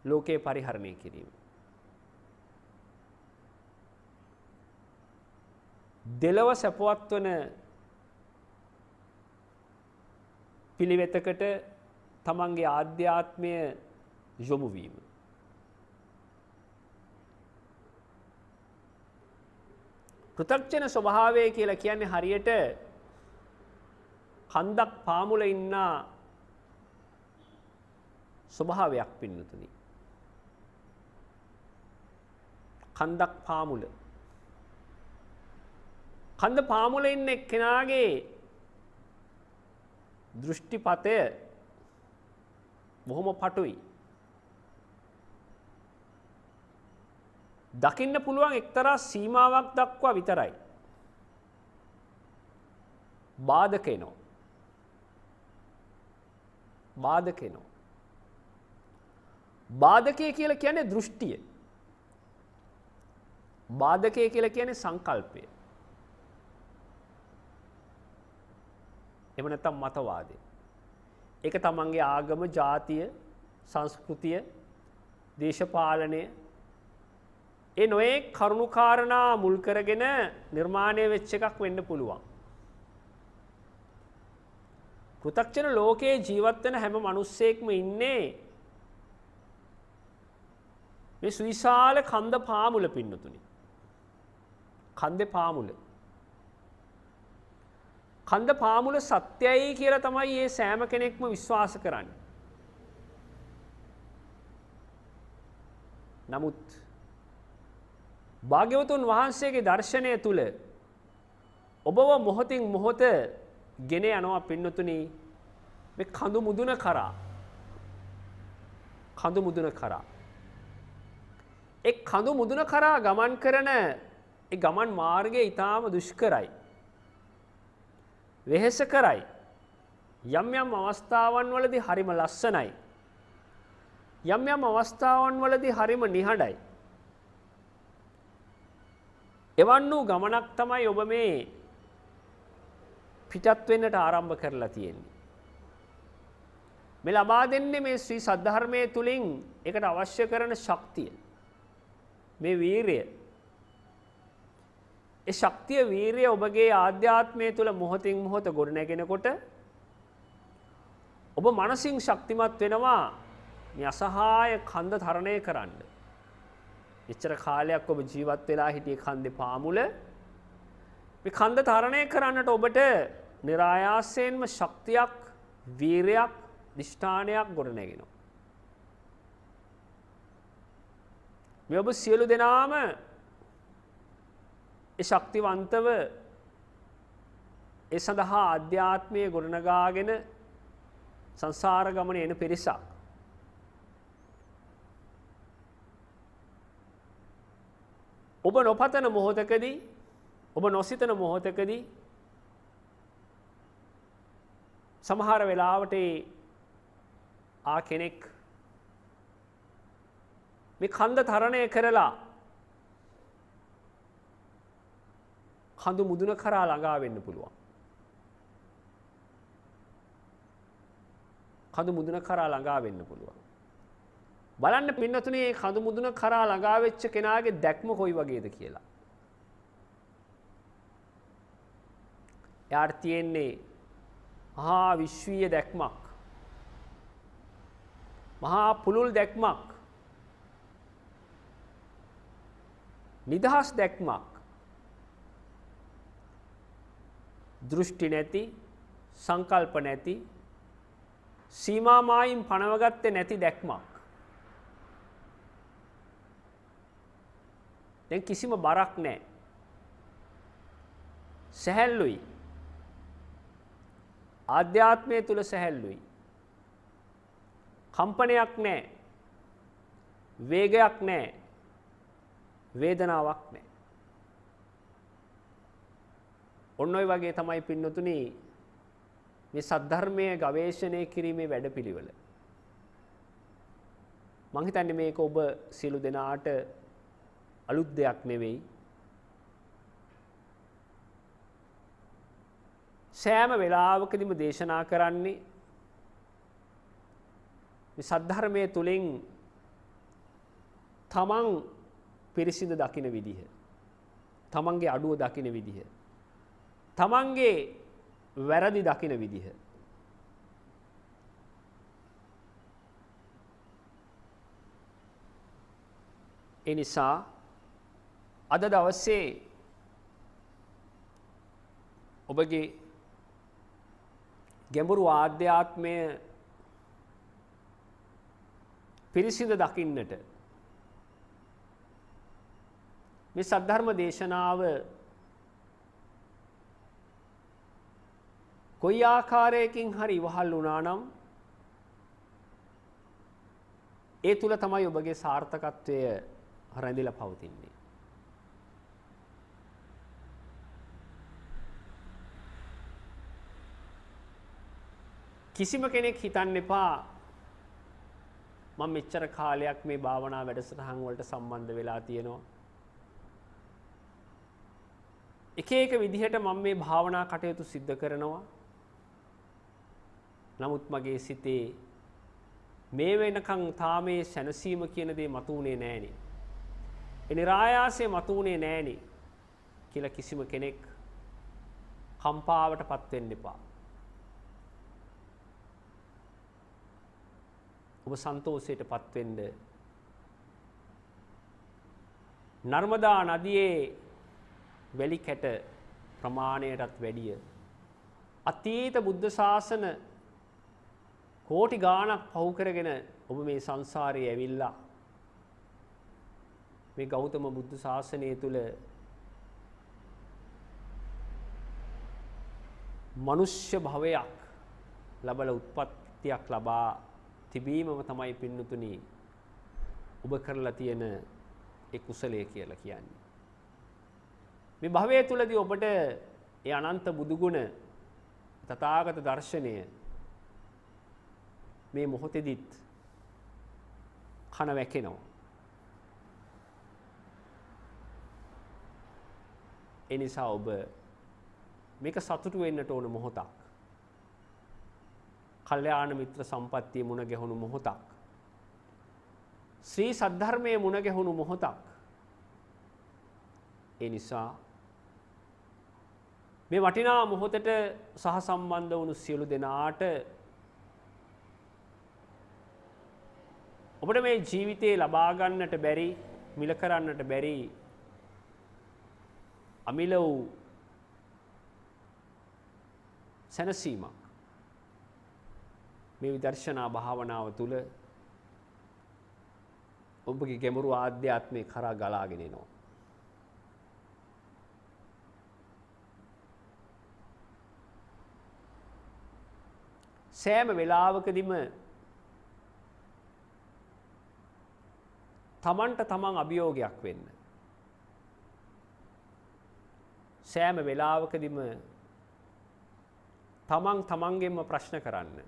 ලෝකේ පරිහරණය කිරීම. දෙලොව සැපවත් වන පිළිවෙතකට තමන්ගේ ආධ්‍යාත්මය යොමු වීම. පෘථග්ජන ස්වභාවය කියලා කියන්නේ හරියට කන්දක් පාමුල ඉන්න ස්වභාවයක් පින්නතුනි. කන්දක් පාමුල. කන්ද පාමුල ඉන්න එක්කෙනාගේ දෘෂ්ටිපතය බොහොම පටුයි. දකින්න පුළුවන් එක්තරා සීමාවක් දක්වා විතරයි. බාධක එනවා. බාධක එනවා. බාධකය කියලා කියන්නේ දෘෂ්ටිය. බාධකය කියලා කියන්නේ සංකල්පය. එහෙම නැත්නම් මතවාදය. ඒක තමන්ගේ ආගම, ජාතිය, සංස්කෘතිය, දේශපාලනය ඒ නොයෙක් කරුණුකාරණා මුල් කරගෙන නිර්මාණය වෙච්ච එකක් වෙන්න පුළුවන්. පෘථග්ජන ලෝකයේ ජීවත් වෙන හැම මිනිස්සෙක්ම ඉන්නේ මේ සුවිශාල කන්ද පාමුල පින්නතුනි. කන්දේ පාමුල. කන්ද පාමුල සත්‍යයි කියලා තමයි මේ සෑම කෙනෙක්ම විශ්වාස කරන්නේ. නමුත් භාග්‍යවතුන් වහන්සේගේ දර්ශනය තුල ඔබව මොහොතින් මොහොත ගෙන යනවා පින්නතුනි මේ කඳු මුදුන කරා. කඳු මුදුන කරා. ඒ කඳු මුදුන කරා ගමන් කරන ඒ ගමන් මාර්ගය ඊටාම දුෂ්කරයි. වෙහෙස කරයි. යම් යම් අවස්ථාවන් වලදී හරිම ලස්සනයි. යම් යම් අවස්ථාවන් වලදී හරිම නිහඬයි. එවන් වූ ගමනක් තමයි ඔබ මේ පිටත් වෙන්නට ආරම්භ කරලා තියෙන්නේ. මේ ලබා දෙන්නේ මේ ශ්‍රී සද්ධර්මයේ තුලින් ඒකට අවශ්‍ය කරන ශක්තිය. මේ වීරිය. ඒ ශක්තිය වීරිය ඔබගේ ආධ්‍යාත්මය තුල මොහොතින් මොහොත ගොඩනැගෙනකොට ඔබ මනසින් ශක්තිමත් වෙනවා මේ අසහාය කන්ද තරණය කරන්න. එච්චර කාලයක් ඔබ ජීවත් වෙලා හිටියේ කන්දේ පාමුල. මේ කන්ද තරණය කරන්නට ඔබට નિરાයාසයෙන්ම ශක්තියක්, වීරයක්, දිෂ්ඨානයක් ගොඩනැගෙනවා. මේ ඔබ සියලු දෙනාම ඒ ශක්තිවන්තව ඒ සඳහා ආධ්‍යාත්මයේ ගොඩනගාගෙන සංසාර ගමනේ එන පිරිසක්. ඔබ නොපතන මොහොතකදී, ඔබ නොසිතන මොහොතකදී සමහර වෙලාවට කෙනෙක් මේ කන්ද තරණය කරලා කඳු මුදුන කරා ළඟා වෙන්න පුළුවන්. කඳු මුදුන කරා ළඟා වෙන්න පුළුවන්. බලන්න පින්නතුනේ මේ කඳු මුදුන කරා ළඟා වෙච්ච කෙනාගේ දැක්ම කොයි වගේද කියලා. යාට තියෙන්නේ මහා විශ්වීය දැක්මක්. මහා පුළුල් දැක්මක්. නිදහස් දැක්මක්. දෘෂ්ටි නැති, සංකල්ප නැති, සීමා මායිම් පනවගත්තේ නැති දැක්මක්. දැන් කිසිම බරක් නැහැ. සැහැල්ලුයි. ආධ්‍යාත්මය තුල සැහැල්ලුයි. කම්පනයක් නැහැ. වේගයක් නැහැ. වේදනාවක් නැහැ. ඔන්න ඔය වගේ තමයි පින්නතුනි මේ සද්ධර්මයේ ගවේෂණය කිරීමේ වැඩපිළිවෙල. මං හිතන්නේ මේක ඔබ සියලු දෙනාට අලුත් දෙයක් නෙවෙයි. සෑම වෙලාවකදීම දේශනා කරන්නේ මේ සද්ධර්මයේ තුලින් තමන් පිරිසිදු දකින්න විදිහ, තමන්ගේ අඩුව දකින්න විදිහ, තමන්ගේ වැරදි දකින්න විදිහ. ඒ නිසා අද දවසේ ඔබගේ ගැඹුරු ආධ්‍යාත්මය පිරිසිදු දකින්නට මේ සද්ධර්ම දේශනාව කොයි ආකාරයකින් හරි ඉවහල් වුණා නම් ඒ තුල තමයි ඔබගේ සාර්ථකත්වය රැඳිලා පවතින්නේ. කිසිම කෙනෙක් හිතන්න එපා මම මෙච්චර කාලයක් මේ භාවනා වැඩසටහන් වලට සම්බන්ධ වෙලා තියෙනවා. එක එක විදිහට මම මේ භාවනා කටයුතු සිද්ධ කරනවා. නමුත් මගේ සිතේ මේ වෙනකන් තාමේ සැනසීම කියන දේ මතුුනේ නෑනේ. ඒ નિરાයාසයේ මතුුනේ නෑනේ කියලා කිසිම කෙනෙක් කම්පාවටපත් වෙන්න එපා. ඔබ සන්තෝෂයටපත් වෙන්න නර්මදා නදියේ වැලි කැට ප්‍රමාණයටත් වැඩිය අතීත බුද්ධ ශාසන කෝටි ගාණක් පහු කරගෙන ඔබ මේ සංසාරේ ඇවිල්ලා මේ ගෞතම බුද්ධ ශාසනය තුල මනුෂ්‍ය භවයක් ලබලා උත්පත්තියක් ලබා තිබීමම තමයි පින්නතුනි ඔබ කරලා තියෙන ඒ කුසලය කියලා කියන්නේ. මේ භවය තුලදී ඔබට ඒ අනන්ත බුදු ගුණ තථාගත දර්ශනය මේ මොහොතේදීත් කන වැකෙනවා. ඒ නිසා ඔබ මේක සතුටු වෙන්නට ඕන මොහොතක්. කල්යාණ මිත්‍ර සම්පත්තිය මුණ ගැහුණු මොහොතක්. ශ්‍රී සද්ධර්මයේ මුණ ගැහුණු මොහොතක්. ඒ නිසා මේ වටිනා මොහොතට සහසම්බන්ධ වුණු සියලු දෙනාට ඔබට මේ ජීවිතේ ලබා ගන්නට බැරි, මිල කරන්නට බැරි අමිල වූ සැනසීමක් මේ විදර්ශනා භාවනාව තුළ ඔබගේ ගැඹුරු ආධ්‍යාත්මේ කරා ගලාගෙන එනවා. සෑම වෙලාවකදීම තමන්ට තමන් අභියෝගයක් වෙන්න. සෑම වෙලාවකදීම තමන් තමන්ගෙන්ම ප්‍රශ්න කරන්න.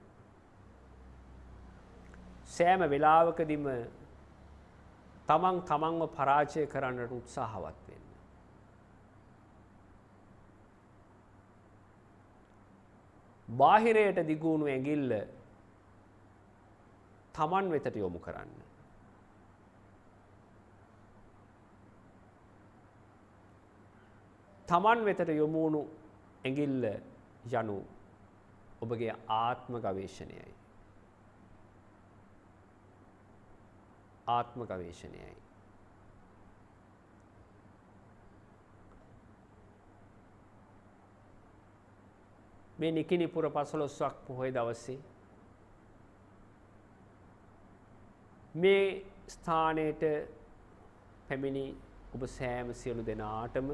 සෑම වෙලාවකදීම තමන්ව පරාජය කරන්නට උත්සාහවත් වෙන්න. බාහිරයට දිගුණු ඇඟිල්ල තමන් වෙතට යොමු කරන්න. තමන් වෙතට යොමු වුණු ඇඟිල්ල යනු ඔබගේ ආත්ම ගවේෂණයයි. ආත්ම ගවේෂණයයි. මේ නිකිණිපුර 15ක් පොහොය දවසේ මේ ස්ථානයට පැමිණි ඔබ සෑම සියලු දෙනාටම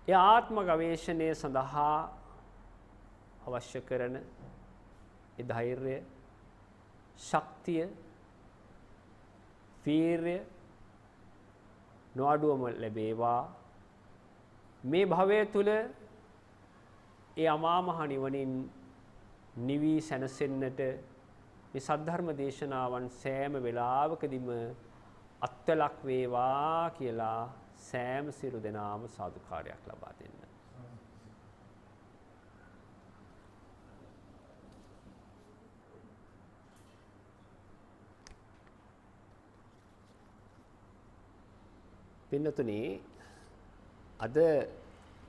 ඒ ආත්ම ගවේෂණය සඳහා අවශ්‍ය කරන ඒ ධෛර්යය, ශක්තිය, වීර්යය නොඅඩුවම ලැබේවා. මේ භවය තුල ඒ අමා මහ නිවනින් නිවි සැනසෙන්නට මේ සද්ධර්ම දේශනාවන් සෑම වෙලාවකදීම අත්ලක් වේවා කියලා සෑම සියලු දෙනාම සාදුකාරයක් ලබා දෙන්න. පින්නතුනි, අද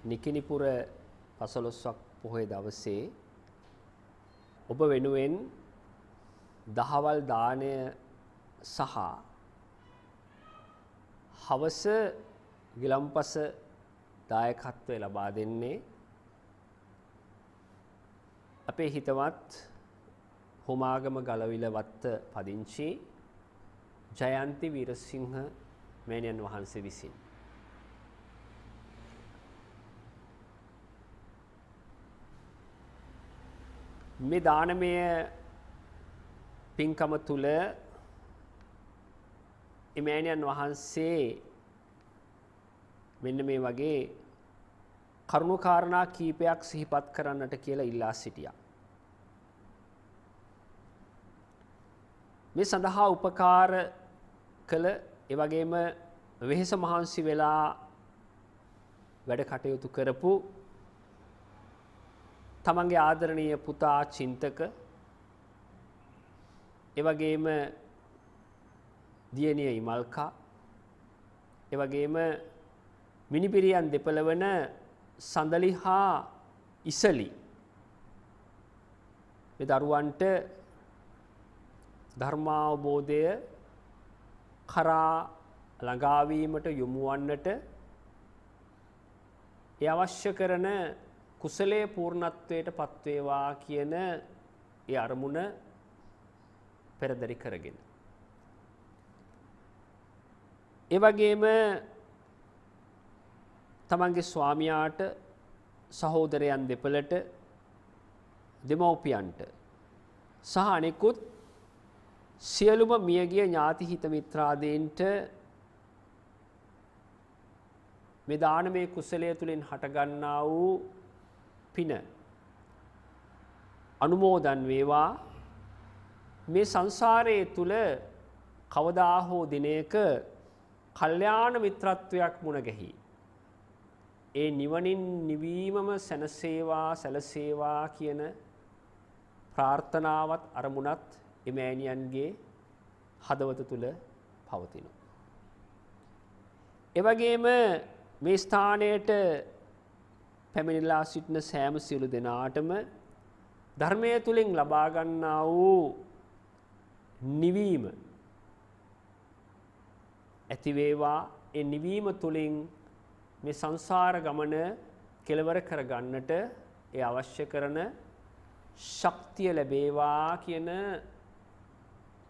නිකිණිපුර 15ක් පොහොය දවසේ ඔබ වෙනුවෙන් දහවල් දාණය සහ හවස ගිලම්පස දායකත්වය ලබා දෙන්නේ අපේ හිතවත් හොමාගම ගලවිල වත්ත පදිංචි ජයන්ති වීරසිංහ මෑණියන් වහන්සේ විසින්. මේ දානමය පින්කම තුල මෑණියන් වහන්සේ මෙන්න මේ වගේ කරුණාකාරණා කීපයක් සිහිපත් කරන්නට කියලා ඉල්ලා සිටියා. මේ සඳහා උපකාර කළ ඒ වගේම වෙහෙස මහන්සි වෙලා වැඩ කටයුතු කරපු තමන්ගේ ආදරණීය පුතා චින්තක, ඒ වගේම දියණිය ඉමල්කා, ඒ වගේම මිනිපිරියන් දෙපළ වන සඳලි හා ඉසලි මේ දරුවන්ට ධර්මාවබෝධය කරා ළඟාවීමට යොමු වන්නට ඒ අවශ්‍ය කරන කුසලයේ පූර්ණත්වයට පත්වේවා කියන ඒ අරමුණ පෙරදරි කරගෙන, ඒ වගේම තමන්ගේ ස්වාමියාට, සහෝදරයන් දෙපළට, දෙමව්පියන්ට සහ අනෙකුත් සියලුම මියගිය ඥාති හිත මිත්‍රාදීන්ට මේ දානමය කුසලය තුළින් හටගන්නා වූ පින අනුමෝදන් වේවා. මේ සංසාරයේ තුල කවදා හෝ දිනයක කල්යාණ මිත්‍රත්වයක් මුණ ගැහි ඒ නිවනින් නිවීමම සැනසේවා සැලසේවා කියන ප්‍රාර්ථනාවත් අරමුණත් එමෑණියන්ගේ හදවත තුල පවතිනවා. ඒ වගේම මේ ස්ථානයට පැමිණලා සිටින සෑම සියලු දෙනාටම ධර්මයේ තුලින් ලබා ගන්නා වූ නිවීම ඇති වේවා. ඒ නිවීම තුලින් මේ සංසාර ගමන කෙලවර කර ගන්නට ඒ අවශ්‍ය කරන ශක්තිය ලැබේවා කියන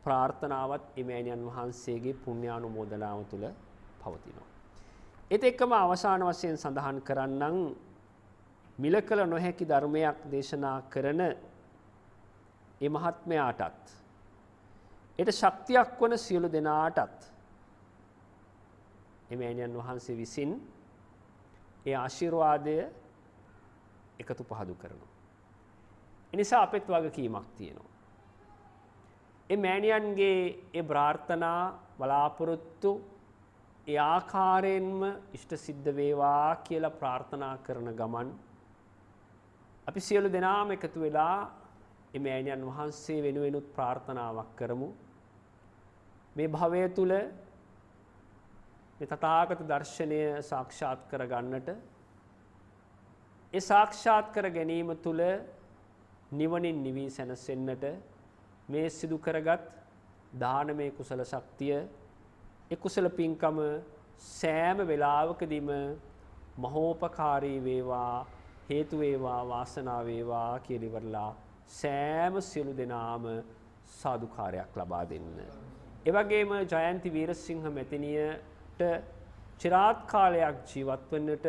ප්‍රාර්ථනාවත් එමෑණියන් වහන්සේගේ පුණ්‍යානුමෝදනාව තුළ පවතිනවා. ඒත් එක්කම අවසාන වශයෙන් සඳහන් කරන්නම් මිල කළ නොහැකි ධර්මයක් දේශනා කරන ඒ මහත්මයාටත් ඒට ශක්තියක් වන සියලු දෙනාටත් එමෑණියන් වහන්සේ විසින් ඒ ආශිර්වාදය එකතු පහදු කරනවා. එනිසා අපෙත් වගකීමක් තියෙනවා. ඒ මෑණියන්ගේ ඒ ප්‍රාර්ථනා බලාපොරොත්තු ඒ ආකාරයෙන්ම ඉෂ්ට සිද්ධ වේවා කියලා ප්‍රාර්ථනා කරන ගමන් අපි සියලු දෙනාම එකතු වෙලා ඒ මෑණියන් වහන්සේ වෙනුවෙනුත් ප්‍රාර්ථනාවක් කරමු. මේ භවය තුල මේ තථාගත දර්ශනය සාක්ෂාත් කර ගන්නට ඒ සාක්ෂාත් කර ගැනීම තුල නිවනින් නිවී සැනසෙන්නට මේ සිදු කරගත් දානමය කුසල ශක්තිය ඒ කුසල පින්කම සෑම වෙලාවකදීම මහෝපකාරී වේවා හේතු වේවා වාසනාව වේවා කියලා ඉවරලා සෑම සියලු දෙනාම සාදුකාරයක් ලබා දෙන්න. ඒ වගේම ජයන්ති වීරසිංහ මෙතනියට চিරාත් කාලයක් ජීවත් වන්නට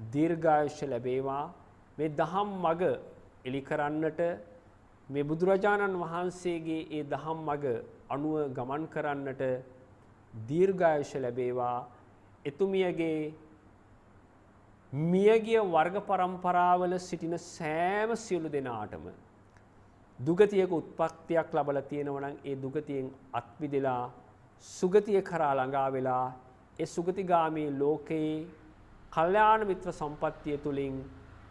දීර්ඝායුෂ ලැබේවා. මේ දහම් මඟ එලි කරන්නට මේ බුදුරජාණන් වහන්සේගේ ඒ දහම් මඟ අනුව ගමන් කරන්නට දීර්ඝායුෂ ලැබේවා. එතුමියගේ මියගිය වර්ග පරම්පරාවල සිටින සෑම සියලු දෙනාටම දුගතියක උත්පත්තියක් ලැබලා තියෙනවා නම් ඒ දුගතියෙන් අත්විදලා සුගතිය කරා ළඟා වෙලා ඒ සුගතිගාමී ලෝකේ කල්යාණ මිත්‍ර සම්පත්තිය තුලින්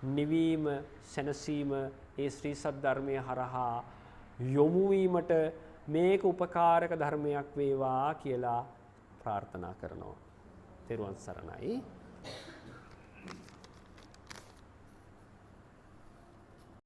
නිවීම සැනසීම ඒ ශ්‍රී සද්ධර්මයේ හරහා යොමු වීමට මේක උපකාරක ධර්මයක් වේවා කියලා ප්‍රාර්ථනා කරනවා. තෙරුවන් සරණයි.